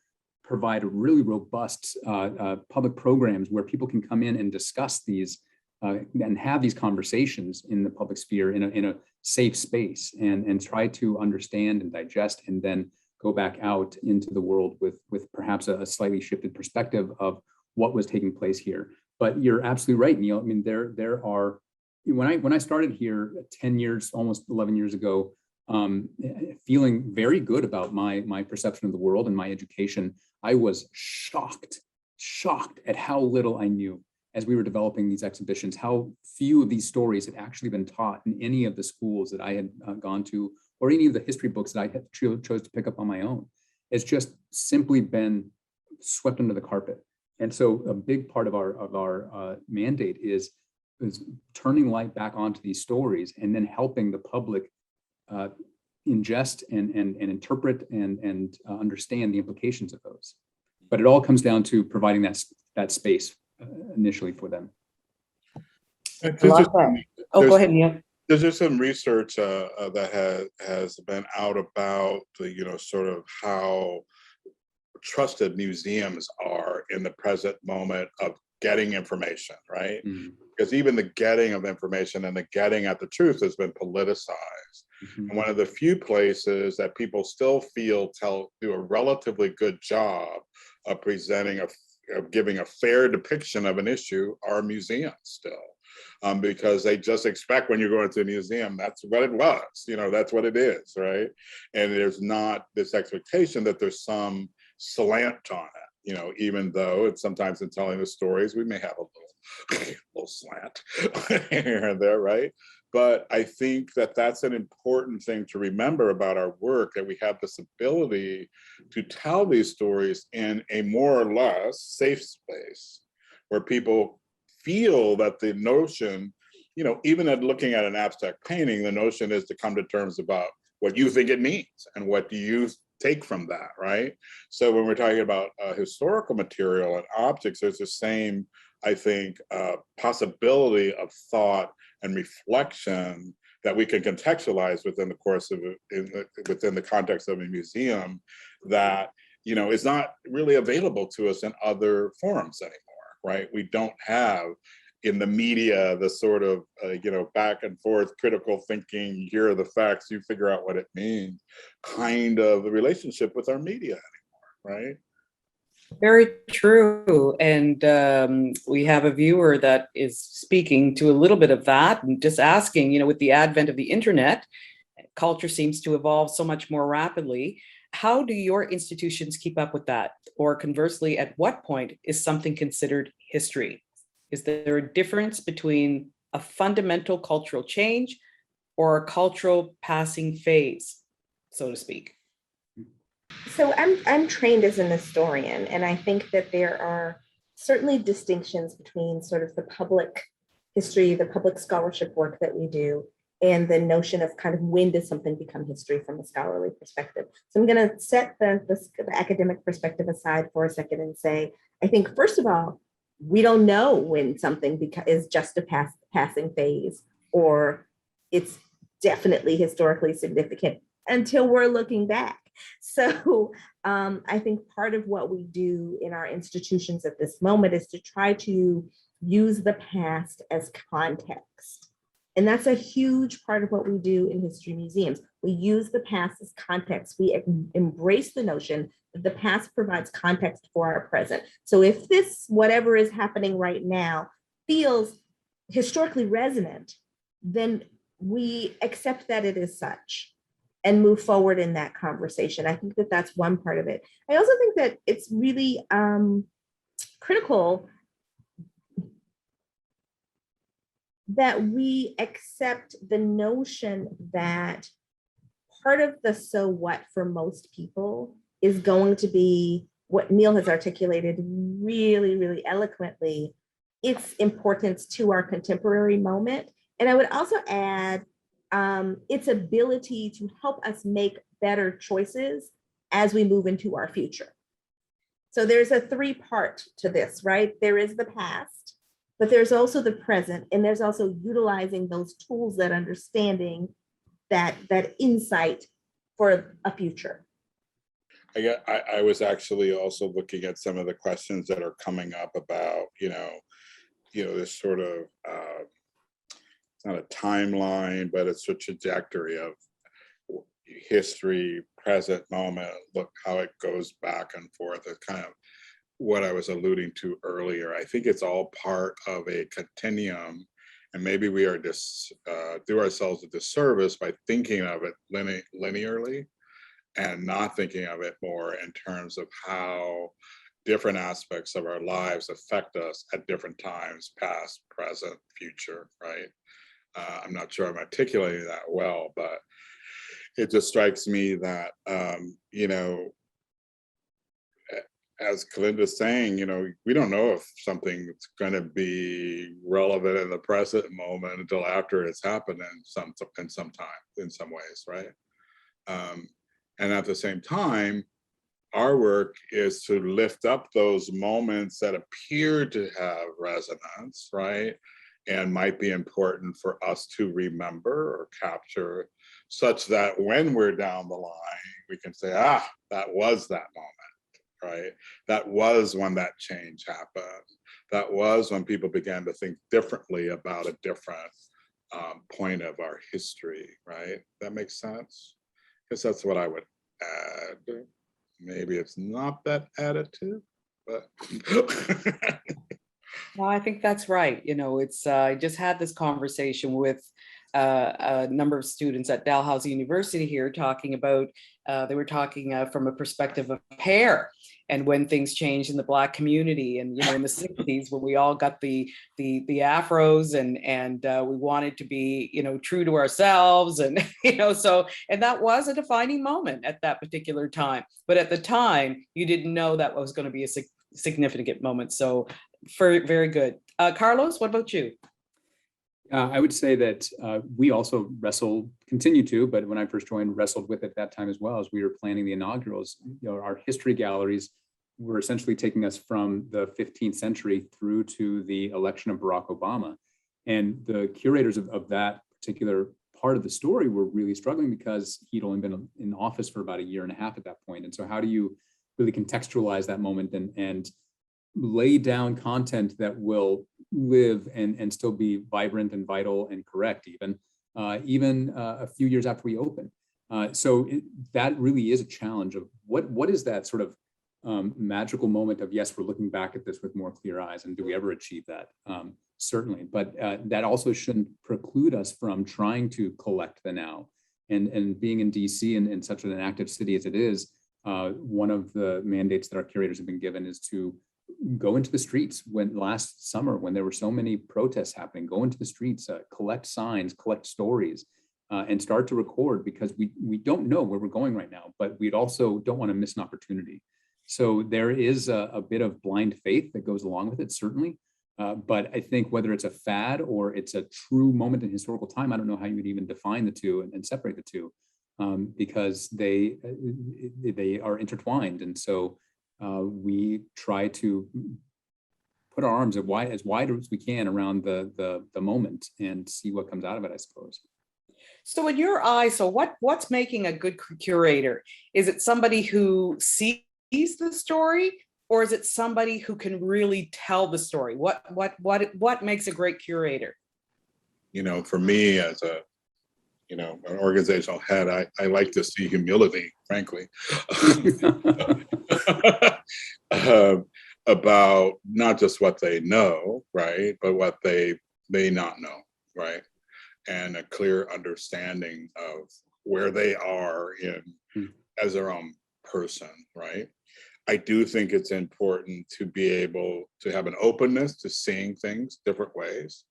provide really robust public programs where people can come in and discuss these and have these conversations in the public sphere in a safe space, and try to understand and digest, and then go back out into the world with perhaps a slightly shifted perspective of what was taking place here. But you're absolutely right, Neil. I mean, there are, when I started here 10 years, almost 11 years ago, feeling very good about my perception of the world and my education, I was shocked at how little I knew as we were developing these exhibitions, how few of these stories had actually been taught in any of the schools that I had gone to, or any of the history books that I had chose to pick up on my own. It's just simply been swept under the carpet. And so a big part of our mandate is turning light back onto these stories, and then helping the public ingest and interpret and understand the implications of those. But it all comes down to providing that space initially for them. I love that. Oh, go ahead, Neil. There's just some research that has been out about the, you know, sort of how trusted museums are in the present moment of getting information, right? Mm-hmm. Because even the getting of information and the getting at the truth has been politicized. Mm-hmm. And one of the few places that people still feel do a relatively good job of presenting of giving a fair depiction of an issue are museums still. Because they just expect when you're going to a museum, that's what it was, you know, that's what it is, right? And there's not this expectation that there's some slant on it, you know, even though it's sometimes in telling the stories, we may have a little slant here and there, right? But I think that that's an important thing to remember about our work, that we have this ability to tell these stories in a more or less safe space where people feel that the notion, you know, even at looking at an abstract painting, the notion is to come to terms about what you think it means and what do you take from that, right? So when we're talking about historical material and objects, there's the same, I think, possibility of thought and reflection that we can contextualize within the course of within the context of a museum that, you know, is not really available to us in other forums anymore, right? We don't have in the media the sort of, you know, back and forth critical thinking, here are the facts, you figure out what it means, kind of the relationship with our media anymore, right? Very true. And we have a viewer that is speaking to a little bit of that and just asking, you know, with the advent of the internet, culture seems to evolve so much more rapidly. How do your institutions keep up with that? Or conversely, at what point is something considered history? Is there a difference between a fundamental cultural change or a cultural passing phase, so to speak? So I'm trained as an historian, and I think that there are certainly distinctions between sort of the public history, the public scholarship work that we do, and the notion of kind of when does something become history from a scholarly perspective. So I'm going to set the academic perspective aside for a second and say, I think, first of all, we don't know when something is just a passing phase, or it's definitely historically significant until we're looking back. So I think part of what we do in our institutions at this moment is to try to use the past as context. And that's a huge part of what we do in history museums. We use the past as context. We embrace the notion that the past provides context for our present. So if this, whatever is happening right now, feels historically resonant, then we accept that it is such and move forward in that conversation. I think that that's one part of it. I also think that it's really critical that we accept the notion that part of the so what for most people is going to be what Neil has articulated really, really eloquently, its importance to our contemporary moment. And I would also add its ability to help us make better choices as we move into our future. So there's a three-part to this, right? There is the past, but there's also the present, and there's also utilizing those tools, that understanding, that insight for a future. I was actually also looking at some of the questions that are coming up about, this sort of, it's not a timeline, but it's a trajectory of history, present moment, look how it goes back and forth. It's kind of what I was alluding to earlier. I think it's all part of a continuum, and maybe we are just do ourselves a disservice by thinking of it linearly and not thinking of it more in terms of how different aspects of our lives affect us at different times, past, present, future, right? I'm not sure I'm articulating that well, but it just strikes me that, as Calinda's saying, we don't know if something's going to be relevant in the present moment until after it's happened in some ways, right? And at the same time, our work is to lift up those moments that appear to have resonance, right? And might be important for us to remember or capture, such that when we're down the line, we can say, that was that moment, right? That was when that change happened. That was when people began to think differently about a different point of our history, right? That makes sense? Because that's what I would add. Maybe it's not that additive, but. No, I think that's right. It's I just had this conversation with a number of students at Dalhousie University here talking about, they were talking from a perspective of hair and when things changed in the Black community, and in the 60s when we all got the afros and we wanted to be true to ourselves, and and that was a defining moment at that particular time. But at the time, you didn't know that was going to be a significant moment. So very good. Carlos, what about you? I would say that we also continue to, but when I first joined, wrestled with it at that time as well, as we were planning the inaugurals. Our history galleries were essentially taking us from the 15th century through to the election of Barack Obama. And the curators of that particular part of the story were really struggling because he'd only been in office for about a year and a half at that point. And so how do you really contextualize that moment and lay down content that will live and still be vibrant and vital and correct even a few years after we open. That really is a challenge of what is that sort of magical moment of, yes, we're looking back at this with more clear eyes, and do we ever achieve that? Certainly, but that also shouldn't preclude us from trying to collect the now. And being in DC and in such an active city as it is, one of the mandates that our curators have been given is to go into the streets. When last summer, when there were so many protests happening, go into the streets, collect signs, collect stories, and start to record, because we don't know where we're going right now, but we also don't want to miss an opportunity. So there is a bit of blind faith that goes along with it, certainly. But I think whether it's a fad or it's a true moment in historical time, I don't know how you would even define the two and separate the two, because they are intertwined. And so we try to put our arms as wide as we can around the moment and see what comes out of it, I suppose. So in your eyes, what's making a good curator? Is it somebody who sees the story, or is it somebody who can really tell the story? What makes a great curator? For me, as an organizational head, I like to see humility, frankly, about not just what they know, right, but what they may not know, right, and a clear understanding of where they are as their own person, right? I do think it's important to be able to have an openness to seeing things different ways,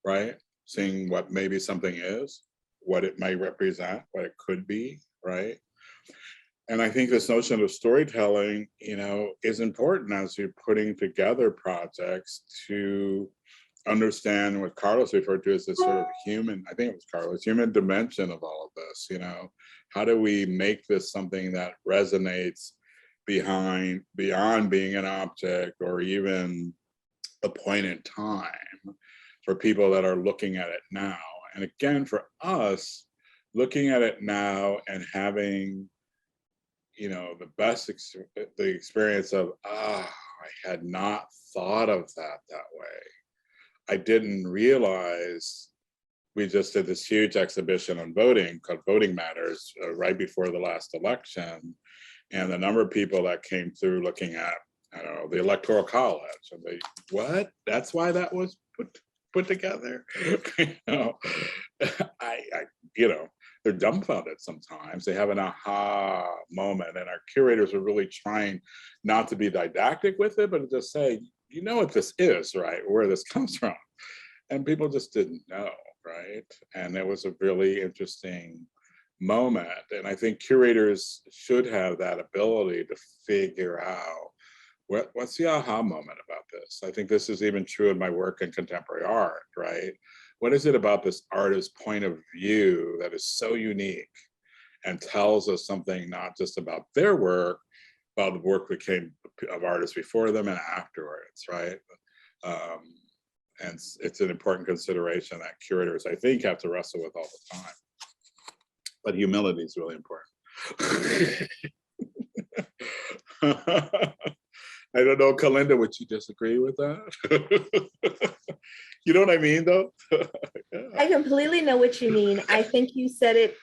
right? Seeing what maybe something is, what it might represent, what it could be, right? And I think this notion of storytelling, is important as you're putting together projects to understand what Carlos referred to as this sort of human, I think it was Carlos, human dimension of all of this, How do we make this something that resonates beyond being an object or even a point in time for people that are looking at it now? And again, for us, looking at it now and having the experience of, I had not thought of that way. I didn't realize we just did this huge exhibition on voting called Voting Matters right before the last election. And the number of people that came through looking at, I don't know, the Electoral College, and they, what? That's why that was put together? They're dumbfounded sometimes. They have an aha moment, and our curators are really trying not to be didactic with it, but to just say, what this is, right? Where this comes from. And people just didn't know, right? And it was a really interesting moment. And I think curators should have that ability to figure out what's the aha moment about this. I think this is even true in my work in contemporary art, right? What is it about this artist's point of view that is so unique and tells us something not just about their work, about the work that came of artists before them and afterwards, right? And it's an important consideration that curators, I think, have to wrestle with all the time. But humility is really important. I don't know, Calinda, would you disagree with that? You know what I mean, though? I completely know what you mean. I think you said it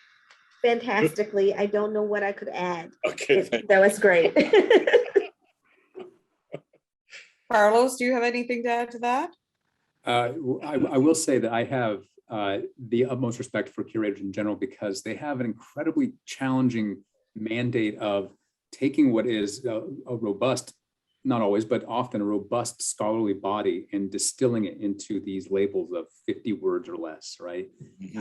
fantastically. I don't know what I could add. Okay, That was great. Carlos, do you have anything to add to that? I will say that I have the utmost respect for curators in general, because they have an incredibly challenging mandate of taking what is a robust, not always, but often a robust scholarly body and distilling it into these labels of 50 words or less, right? Mhm.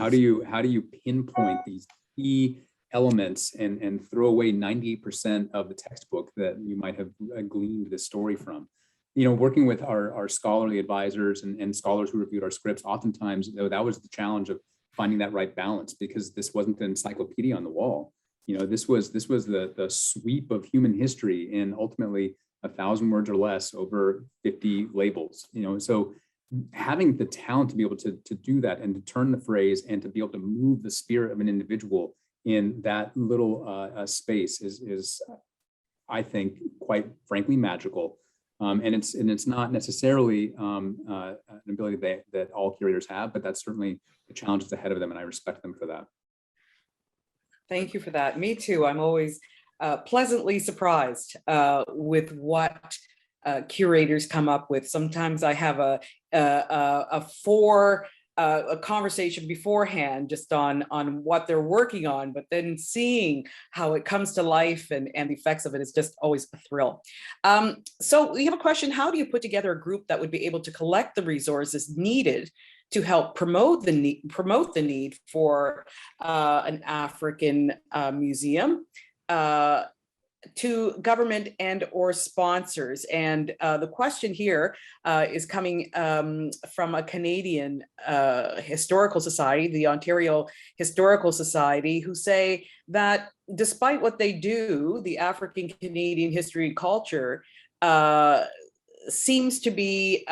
How do you pinpoint these key elements and throw away 98% of the textbook that you might have gleaned the story from? Working with our scholarly advisors and scholars who reviewed our scripts, oftentimes that was the challenge of finding that right balance, because this wasn't an encyclopedia on the wall. This was the sweep of human history, and ultimately 1,000 words or less over 50 labels. So having the talent to be able to do that and to turn the phrase and to be able to move the spirit of an individual in that little space is, I think, quite frankly, magical. And it's not necessarily an ability that all curators have, but that's certainly the challenges ahead of them, and I respect them for that. Thank you for that. Me too. I'm always pleasantly surprised with what curators come up with. Sometimes I have a conversation beforehand just on what they're working on, but then seeing how it comes to life and the effects of it is just always a thrill. So we have a question: how do you put together a group that would be able to collect the resources needed to help promote the need for an African museum to government and or sponsors? And the question here is coming from a Canadian historical society, the Ontario Historical Society, who say that despite what they do, the African Canadian history and culture seems to be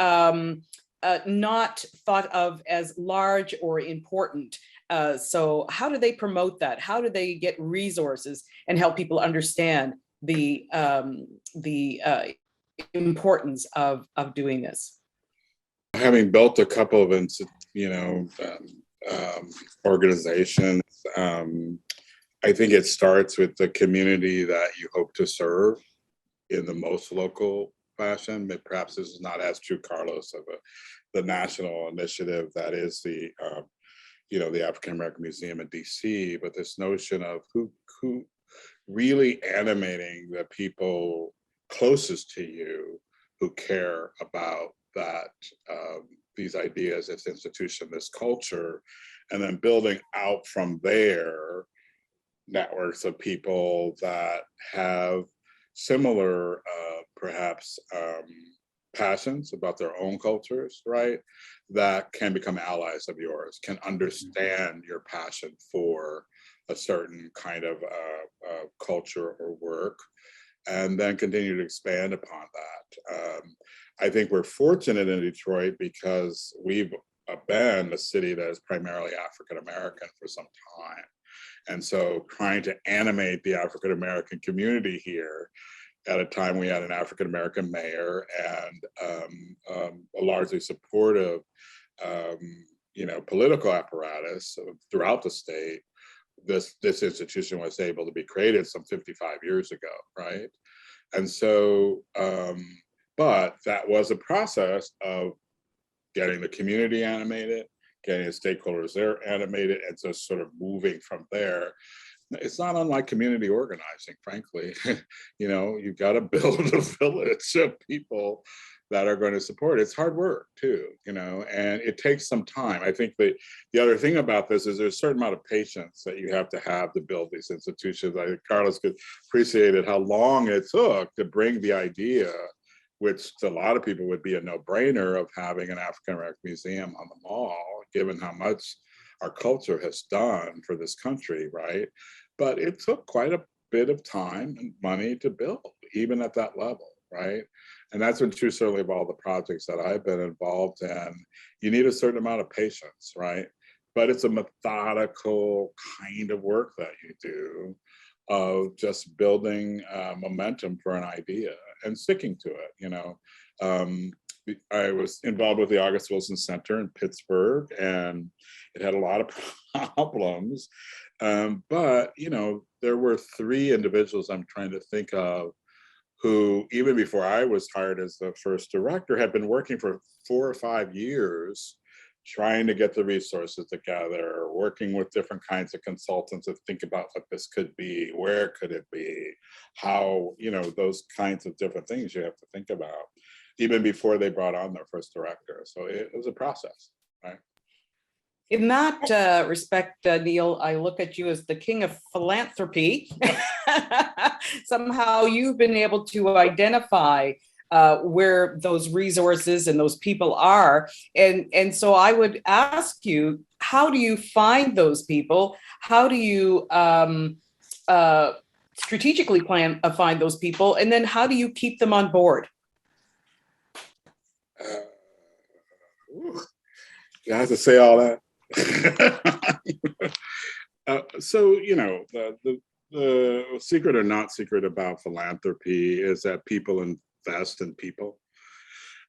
not thought of as large or important. So how do they promote that? How do they get resources and help people understand the importance of doing this? Having built a couple of organizations, I think it starts with the community that you hope to serve in the most local fashion. But perhaps this is not as true, Carlos, of the national initiative that is the African American Museum in DC, but this notion of who really animating the people closest to you who care about that, these ideas, this institution, this culture, and then building out from there networks of people that have similar, perhaps, passions about their own cultures, right? That can become allies of yours, can understand your passion for a certain kind of culture or work, and then continue to expand upon that. I think we're fortunate in Detroit because we've been a city that is primarily African American for some time. And so trying to animate the African American community here at a time we had an African American mayor and a largely supportive, political apparatus throughout the state, this institution was able to be created some 55 years ago, right? And so, but that was a process of getting the community animated, getting the stakeholders there animated, and just sort of moving from there. It's not unlike community organizing, frankly. You've got to build a village of people that are going to support it. It's hard work too, and it takes some time. I think the other thing about this is there's a certain amount of patience that you have to build these institutions. I think Carlos could appreciate how long it took to bring the idea, which to a lot of people would be a no-brainer, of having an African American museum on the mall, given how much our culture has done for this country, right? But it took quite a bit of time and money to build, even at that level, right? And that's been true certainly of all the projects that I've been involved in. You need a certain amount of patience, right? But it's a methodical kind of work that you do of just building momentum for an idea and sticking to it. I was involved with the August Wilson Center in Pittsburgh, and it had a lot of problems. But there were three individuals I'm trying to think of who, even before I was hired as the first director, had been working for 4 or 5 years trying to get the resources together, working with different kinds of consultants to think about what this could be, where could it be, how, those kinds of different things you have to think about, even before they brought on their first director. So it was a process, right? In that respect, Neil, I look at you as the king of philanthropy. Somehow you've been able to identify where those resources and those people are. And so I would ask you, how do you find those people? How do you strategically find those people? And then how do you keep them on board? You have to say all that. So, the secret or not secret about philanthropy is that people invest in people,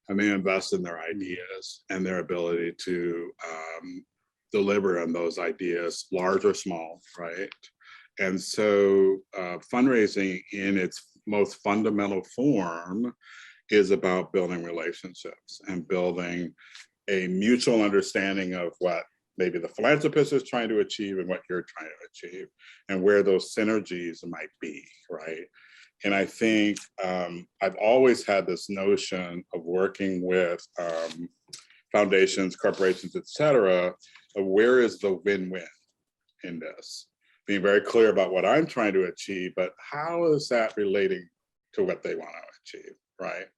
and they invest in their ideas and their ability to deliver on those ideas, large or small, right? And so fundraising in its most fundamental form is about building relationships and building a mutual understanding of what maybe the philanthropist is trying to achieve and what you're trying to achieve, and where those synergies might be, right? And I think I've always had this notion of working with foundations, corporations, et cetera, of where is the win-win in this? Being very clear about what I'm trying to achieve, but how is that relating to what they want to achieve, right?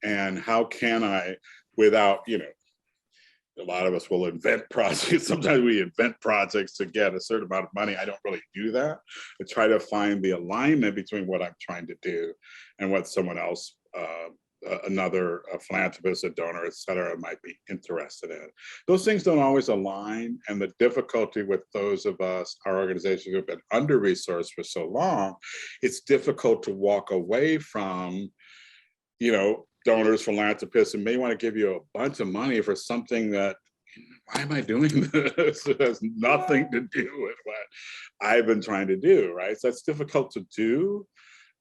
And how can I, without, a lot of us will invent projects. Sometimes we invent projects to get a certain amount of money. I don't really do that. I try to find the alignment between what I'm trying to do and what someone else, another philanthropist, a donor, et cetera, might be interested in. Those things don't always align. And the difficulty with those of us, our organizations who have been under-resourced for so long, it's difficult to walk away from, donors, philanthropists, and may want to give you a bunch of money for something that, why am I doing this? It has nothing to do with what I've been trying to do, right? So that's difficult to do,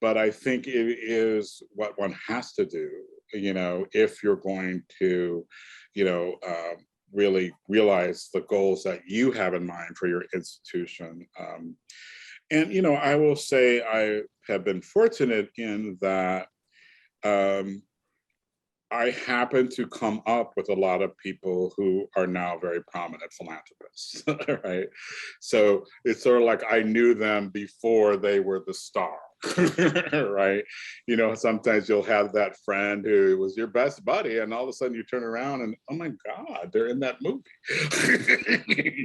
but I think it is what one has to do, if you're going to, really realize the goals that you have in mind for your institution. And, I will say I have been fortunate in that I happen to come up with a lot of people who are now very prominent philanthropists, right? So it's sort of like I knew them before they were the star, right? You know, sometimes you'll have that friend who was your best buddy, and all of a sudden you turn around and, oh my God, they're in that movie,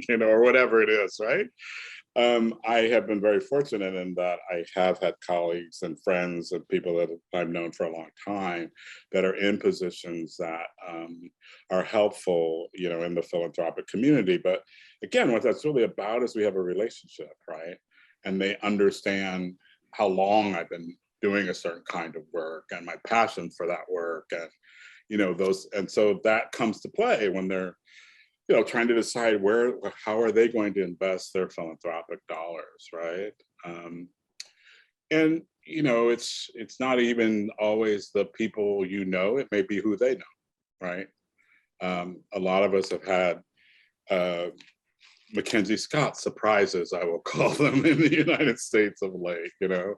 you know, or whatever it is, right? I have been very fortunate in that I have had colleagues and friends and people that I've known for a long time that are in positions that are helpful, you know, in the philanthropic community. But again, what that's really about is we have a relationship, right? And they understand how long I've been doing a certain kind of work and my passion for that work, and you know, those, and so that comes to play when they're, you know, trying to decide how are they going to invest their philanthropic dollars, right? And you know, it's not even always the people you know; it may be who they know, right? A lot of us have had Mackenzie Scott surprises, I will call them, in the United States of late, you know,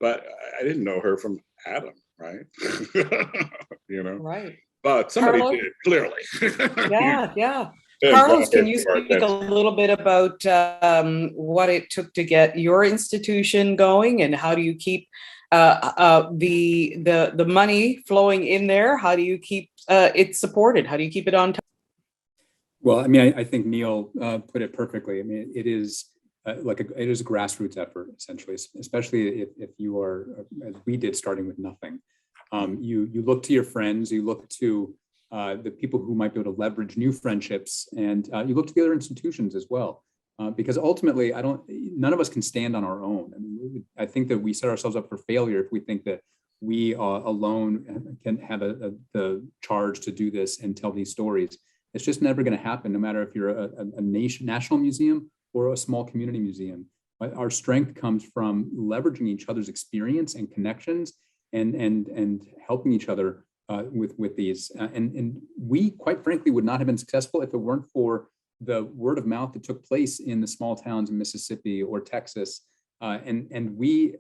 but I didn't know her from Adam, right? You know, Right. but somebody Carlos? did, clearly. Yeah. And Carlos, brought can it you to our speak a attention. little bit about what it took to get your institution going, and how do you keep the money flowing in there? How do you keep it supported? How do you keep it on top? Well, I mean, I think Neil put it perfectly. I mean, it is it is a grassroots effort, essentially, especially if you are, as we did, starting with nothing. You look to your friends, you look to the people who might be able to leverage new friendships, and you look to the other institutions as well. Because ultimately, none of us can stand on our own. I mean, I think that we set ourselves up for failure if we think that we alone can have the charge to do this and tell these stories. It's just never going to happen, no matter if you're a national museum or a small community museum. Our strength comes from leveraging each other's experience and connections, and helping each other with these. And we, quite frankly, would not have been successful if it weren't for the word of mouth that took place in the small towns in Mississippi or Texas. And we,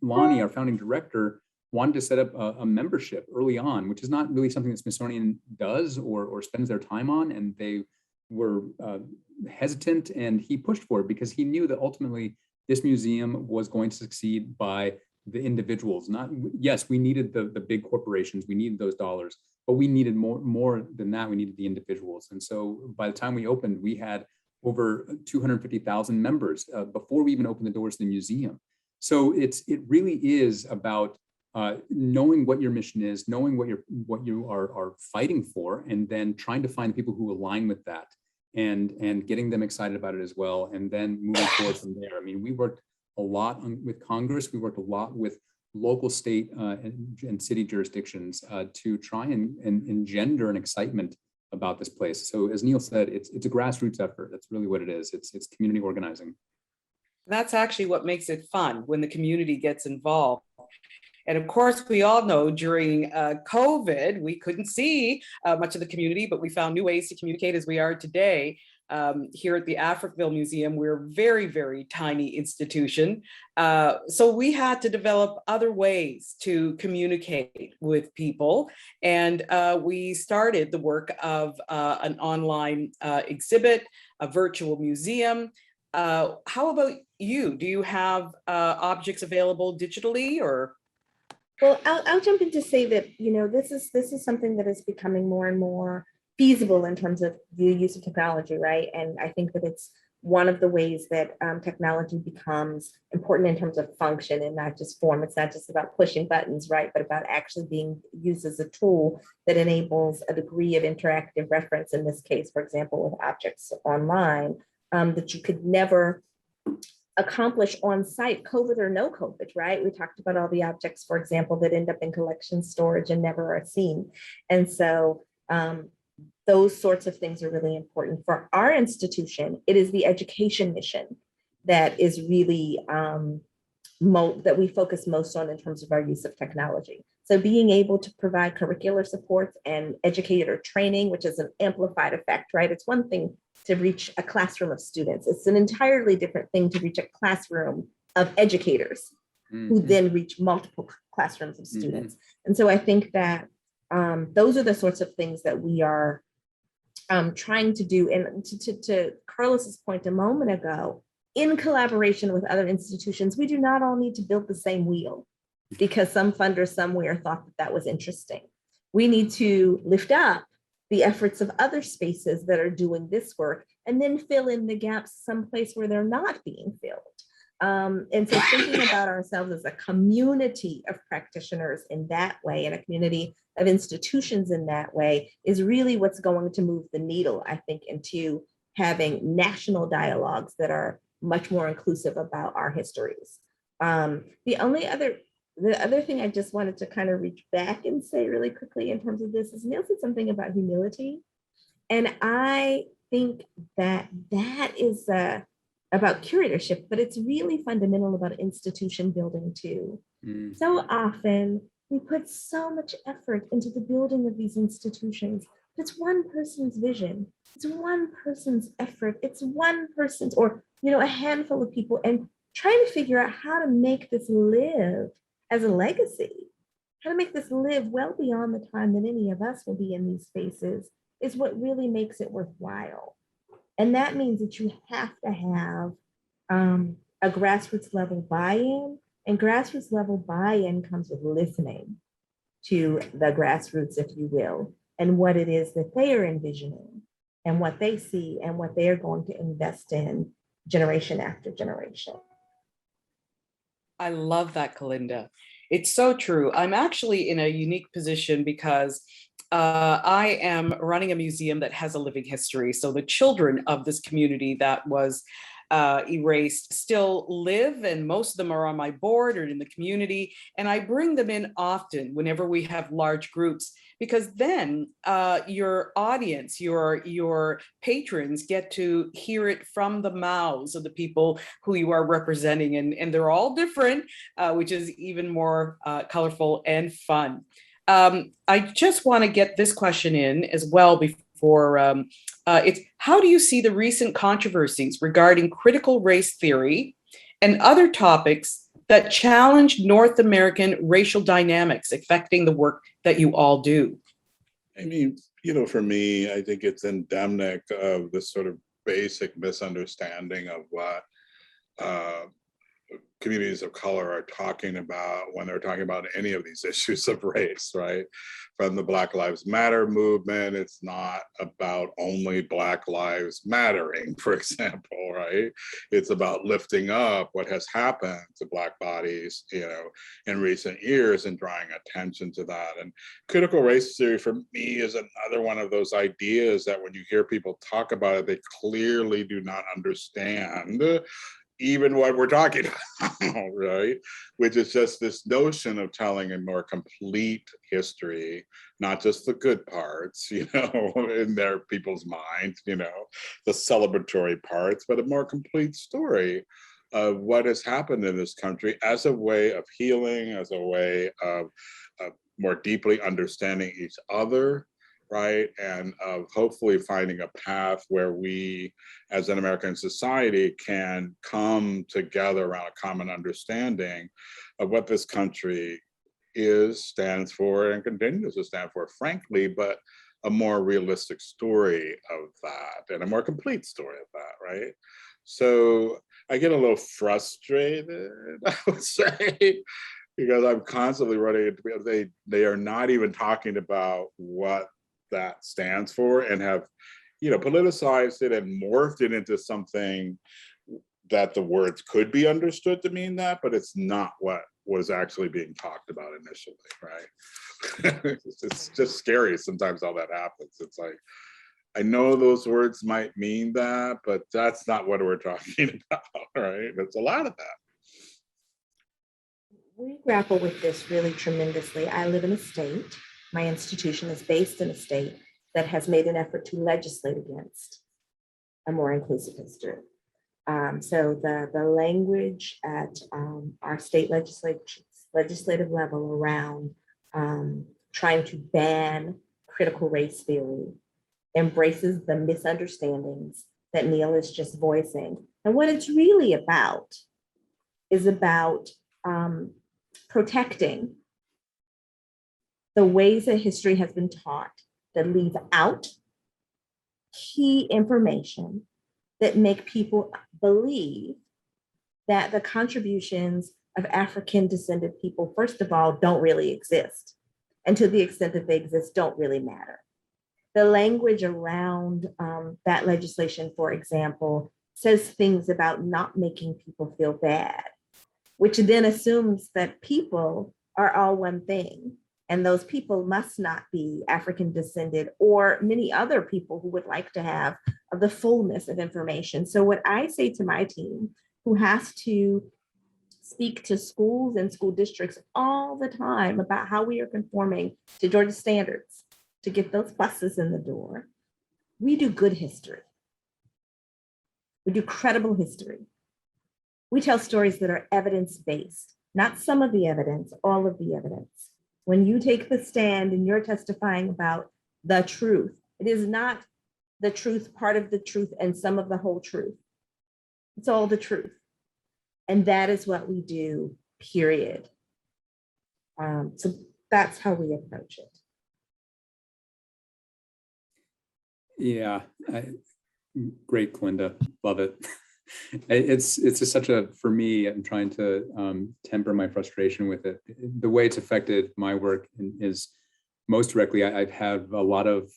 Lonnie, our founding director, wanted to set up a membership early on, which is not really something that Smithsonian does or spends their time on. And they were hesitant, and he pushed for it because he knew that ultimately this museum was going to succeed by the individuals. Yes, we needed the big corporations, we needed those dollars, but we needed more than that. We needed the individuals. And so by the time we opened, we had over 250,000 members before we even opened the doors to the museum. So it really is about knowing what your mission is, knowing what you are fighting for, and then trying to find people who align with that, and getting them excited about it as well, and then moving forward from there. I mean, we worked a lot with Congress. We worked a lot with local, state, and city jurisdictions to try and engender an excitement about this place. So as Neil said, it's a grassroots effort. That's really what it is. It's community organizing. That's actually what makes it fun, when the community gets involved. And of course, we all know during COVID, we couldn't see much of the community, but we found new ways to communicate as we are today. Here at the Africville Museum, we're a very, very tiny institution. So we had to develop other ways to communicate with people. And we started the work of an online exhibit, a virtual museum. How about you? Do you have objects available digitally, or? Well, I'll jump in to say that, you know, this is something that is becoming more and more feasible in terms of the use of technology, right? And I think that it's one of the ways that technology becomes important in terms of function and not just form. It's not just about pushing buttons, right? But about actually being used as a tool that enables a degree of interactive reference, in this case, for example, with objects online, that you could never accomplish on site, COVID or no COVID, right? We talked about all the objects, for example, that end up in collection storage and never are seen. And so those sorts of things are really important. For our institution, it is the education mission that is really that we focus most on in terms of our use of technology. So being able to provide curricular supports and educator training, which is an amplified effect, right? It's one thing to reach a classroom of students. It's an entirely different thing to reach a classroom of educators who then reach multiple classrooms of students. And so I think that Those are the sorts of things that we are trying to do. And to Carlos's point a moment ago, in collaboration with other institutions, we do not all need to build the same wheel because some funder somewhere thought that that was interesting. We need to lift up the efforts of other spaces that are doing this work and then fill in the gaps someplace where they're not being filled. And so thinking about ourselves as a community of practitioners in that way and a community of institutions in that way is really what's going to move the needle, I think, into having national dialogues that are much more inclusive about our histories. The other thing I just wanted to kind of reach back and say really quickly in terms of this is Neil said something about humility. And I think that that is about curatorship, but it's really fundamental about institution building too. So often we put so much effort into the building of these institutions. It's one person's vision. It's one person's effort. It's one person's, or a handful of people, and trying to figure out how to make this live as a legacy, how to make this live well beyond the time that any of us will be in these spaces is what really makes it worthwhile. And that means that you have to have a grassroots level buy-in, and grassroots level buy-in comes with listening to the grassroots, if you will, and what it is that they are envisioning and what they see and what they are going to invest in generation after generation. I love that, Calinda. It's so true. I'm actually in a unique position because I am running a museum that has a living history. So the children of this community that was erased still live, and most of them are on my board or in the community. And I bring them in often whenever we have large groups, because then your audience, your patrons get to hear it from the mouths of the people who you are representing. And they're all different, which is even more colorful and fun. I just want to get this question in as well before it's how do you see the recent controversies regarding critical race theory and other topics that challenge North American racial dynamics affecting the work that you all do? I mean, for me, I think it's endemic of this sort of basic misunderstanding of what communities of color are talking about when they're talking about any of these issues of race, right? From the Black Lives Matter movement, it's not about only Black Lives Mattering, for example, right? It's about lifting up what has happened to Black bodies, in recent years and drawing attention to that. And critical race theory for me is another one of those ideas that when you hear people talk about it, they clearly do not understand even what we're talking about, right? Which is just this notion of telling a more complete history, not just the good parts, in their people's minds, the celebratory parts, but a more complete story of what has happened in this country as a way of healing, as a way of more deeply understanding each other, right? And of hopefully finding a path where we, as an American society, can come together around a common understanding of what this country stands for, and continues to stand for, frankly, but a more realistic story of that and a more complete story of that, right? So I get a little frustrated, I would say, because I'm constantly running into they are not even talking about what that stands for, and have politicized it and morphed it into something that the words could be understood to mean that, but it's not what was actually being talked about initially, right? It's just scary sometimes how that happens. It's like, I know those words might mean that, but that's not what we're talking about, right? It's a lot of that. We grapple with this really tremendously. I live in a state, my institution is based in a state that has made an effort to legislate against a more inclusive history. So the language at our state legislative level around trying to ban critical race theory embraces the misunderstandings that Neil is just voicing. And what it's really about is about protecting the ways that history has been taught that leave out key information that make people believe that the contributions of African descended people, first of all, don't really exist. And to the extent that they exist, don't really matter. The language around that legislation, for example, says things about not making people feel bad, which then assumes that people are all one thing. And those people must not be African descended or many other people who would like to have the fullness of information. So what I say to my team, who has to speak to schools and school districts all the time about how we are conforming to Georgia standards to get those buses in the door, we do good history. We do credible history. We tell stories that are evidence-based, not some of the evidence, all of the evidence. When you take the stand and you're testifying about the truth, it is not the truth, part of the truth, and some of the whole truth. It's all the truth. And that is what we do, period. So that's how we approach it. Yeah, great, Calinda. Love it. It's just such a, for me, I'm trying to temper my frustration with it. The way it's affected my work is most directly, I've had a lot of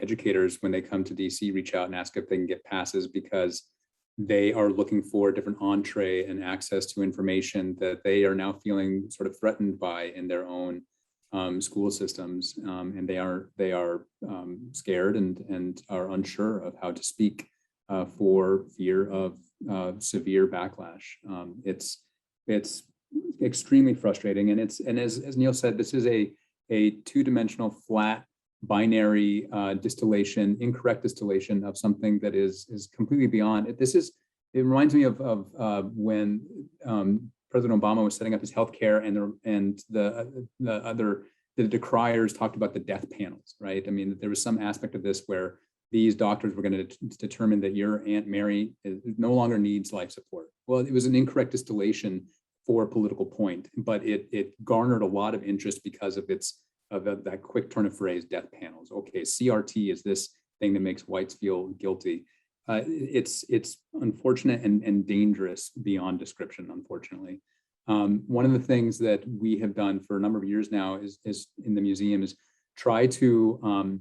educators when they come to DC reach out and ask if they can get passes because they are looking for a different entree and access to information that they are now feeling sort of threatened by in their own school systems, and they are scared and are unsure of how to speak for fear of severe backlash. It's extremely frustrating, and as Neil said, this is a two-dimensional flat binary distillation, incorrect distillation of something that is completely beyond it. It reminds me of when President Obama was setting up his healthcare, and the decriers talked about the death panels, right? I mean, there was some aspect of this where these doctors were going to determine that your Aunt Mary no longer needs life support. Well, it was an incorrect distillation for a political point, but it garnered a lot of interest because of that quick turn of phrase, death panels. Okay, CRT is this thing that makes whites feel guilty. It's unfortunate and dangerous beyond description, unfortunately. One of the things that we have done for a number of years now is in the museum is try to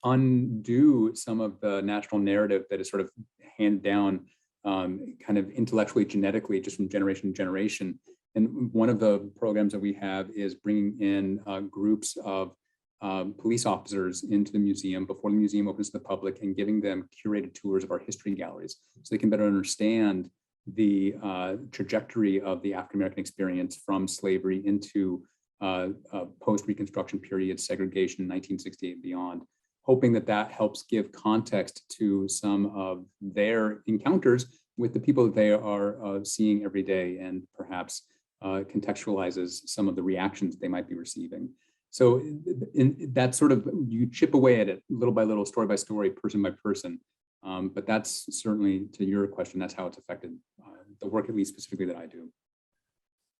undo some of the national narrative that is sort of handed down kind of intellectually, genetically, just from generation to generation. And one of the programs that we have is bringing in groups of police officers into the museum before the museum opens to the public and giving them curated tours of our history galleries so they can better understand the trajectory of the African-American experience from slavery into post-Reconstruction period, segregation in 1968 and beyond, hoping that helps give context to some of their encounters with the people that they are seeing every day, and perhaps contextualizes some of the reactions they might be receiving. So in that sort of, you chip away at it little by little, story by story, person by person. But that's certainly, to your question, that's how it's affected the work, at least specifically that I do.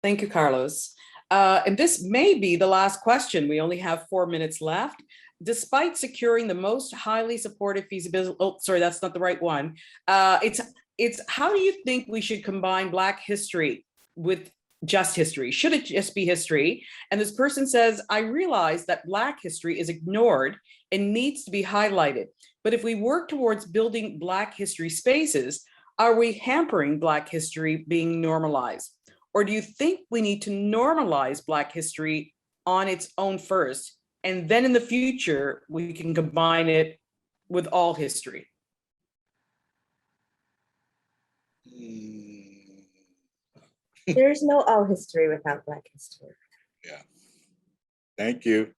Thank you, Carlos. And this may be the last question. We only have 4 minutes left. Despite securing the most highly supportive feasibility, oh, sorry, that's not the right one. It's how do you think we should combine Black history with just history? Should it just be history? And this person says, I realize that Black history is ignored and needs to be highlighted. But if we work towards building Black history spaces, are we hampering Black history being normalized? Or do you think we need to normalize Black history on its own first, and then in the future, we can combine it with all history? There's no all history without Black history. Yeah. Thank you.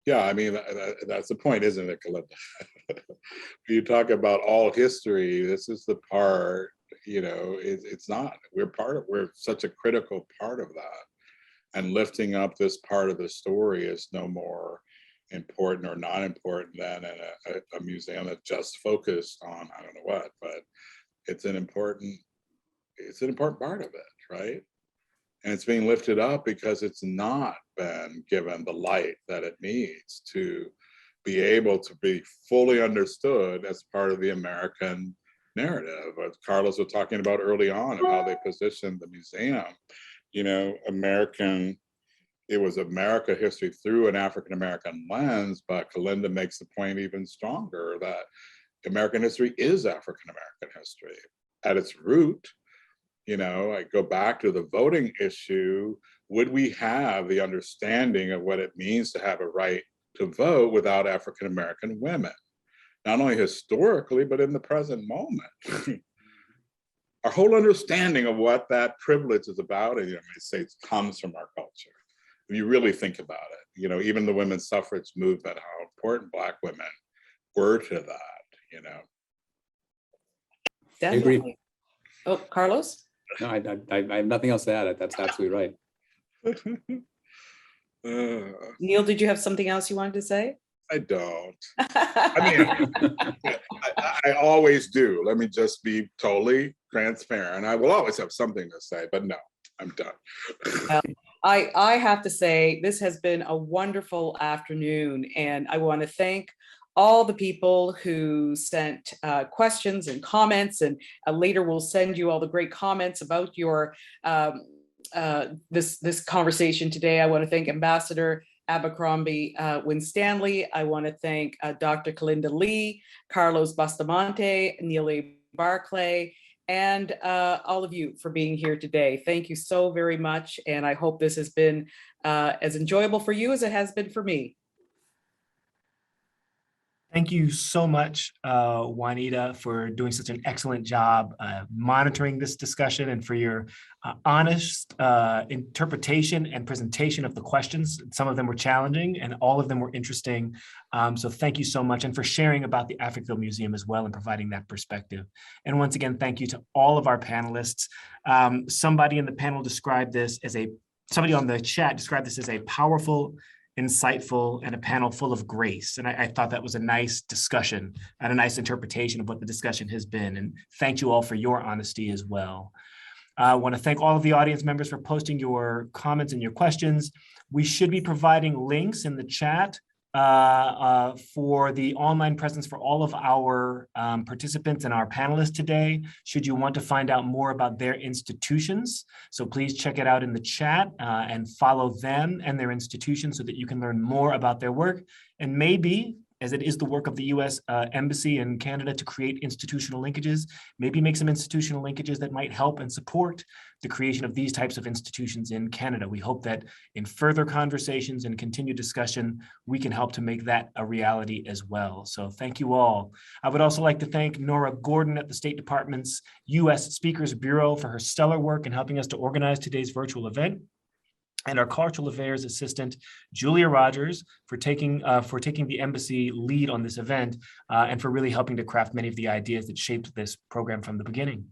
Yeah, I mean, that's the point, isn't it, Calinda? You talk about all history, this is the part, it's not. We're such a critical part of that. And lifting up this part of the story is no more important or not important than a museum that just focused on, I don't know what, but it's an important part of it, right? And it's being lifted up because it's not been given the light that it needs to be able to be fully understood as part of the American narrative. As Carlos was talking about early on, and how they positioned the museum, you know, it was America history through an African-American lens, but Calinda makes the point even stronger that American history is African-American history at its root. You know, I go back to the voting issue. Would we have the understanding of what it means to have a right to vote without African-American women? Not only historically, but in the present moment. Our whole understanding of what that privilege is about in the United States comes from our culture. If you really think about it, you know, even the women's suffrage movement, how important Black women were to that, you know. Definitely. agree. Oh, Carlos? No, I have nothing else to add. That's absolutely right. Neil, did you have something else you wanted to say? I don't. I mean, I always do. Let me just be totally transparent. I will always have something to say, but no, I'm done. I have to say, this has been a wonderful afternoon, and I want to thank all the people who sent questions and comments, and later we'll send you all the great comments about your this conversation today. I want to thank Ambassador Abercrombie-Winstanley. I want to thank Dr. Calinda Lee, Carlos Bustamante, Neil A. Barclay, and all of you for being here today. Thank you so very much, and I hope this has been as enjoyable for you as it has been for me. Thank you so much, Juanita, for doing such an excellent job monitoring this discussion, and for your honest interpretation and presentation of the questions. Some of them were challenging and all of them were interesting. So thank you so much, and for sharing about the Africville Museum as well and providing that perspective. And once again, thank you to all of our panelists. Somebody in the panel described this as somebody on the chat described this as a powerful, insightful, and a panel full of grace. And I thought that was a nice discussion and a nice interpretation of what the discussion has been. And thank you all for your honesty as well. I want to thank all of the audience members for posting your comments and your questions. We should be providing links in the chat for the online presence for all of our participants and our panelists today, should you want to find out more about their institutions. So please check it out in the chat and follow them and their institutions so that you can learn more about their work. And maybe, as it is the work of the US Embassy in Canada to create institutional linkages, maybe make some institutional linkages that might help and support the creation of these types of institutions in Canada. We hope that in further conversations and continued discussion, we can help to make that a reality as well. So thank you all. I would also like to thank Nora Gordon at the State Department's US Speakers Bureau for her stellar work in helping us to organize today's virtual event, and our Cultural Affairs Assistant, Julia Rogers, for taking the embassy lead on this event and for really helping to craft many of the ideas that shaped this program from the beginning.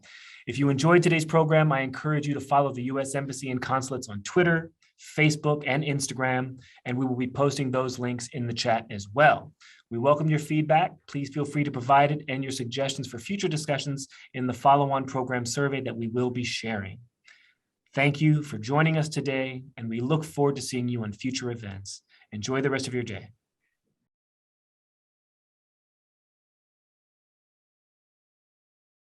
If you enjoyed today's program, I encourage you to follow the US Embassy and Consulates on Twitter, Facebook, and Instagram, and we will be posting those links in the chat as well. We welcome your feedback. Please feel free to provide it and your suggestions for future discussions in the follow-on program survey that we will be sharing. Thank you for joining us today, and we look forward to seeing you on future events. Enjoy the rest of your day.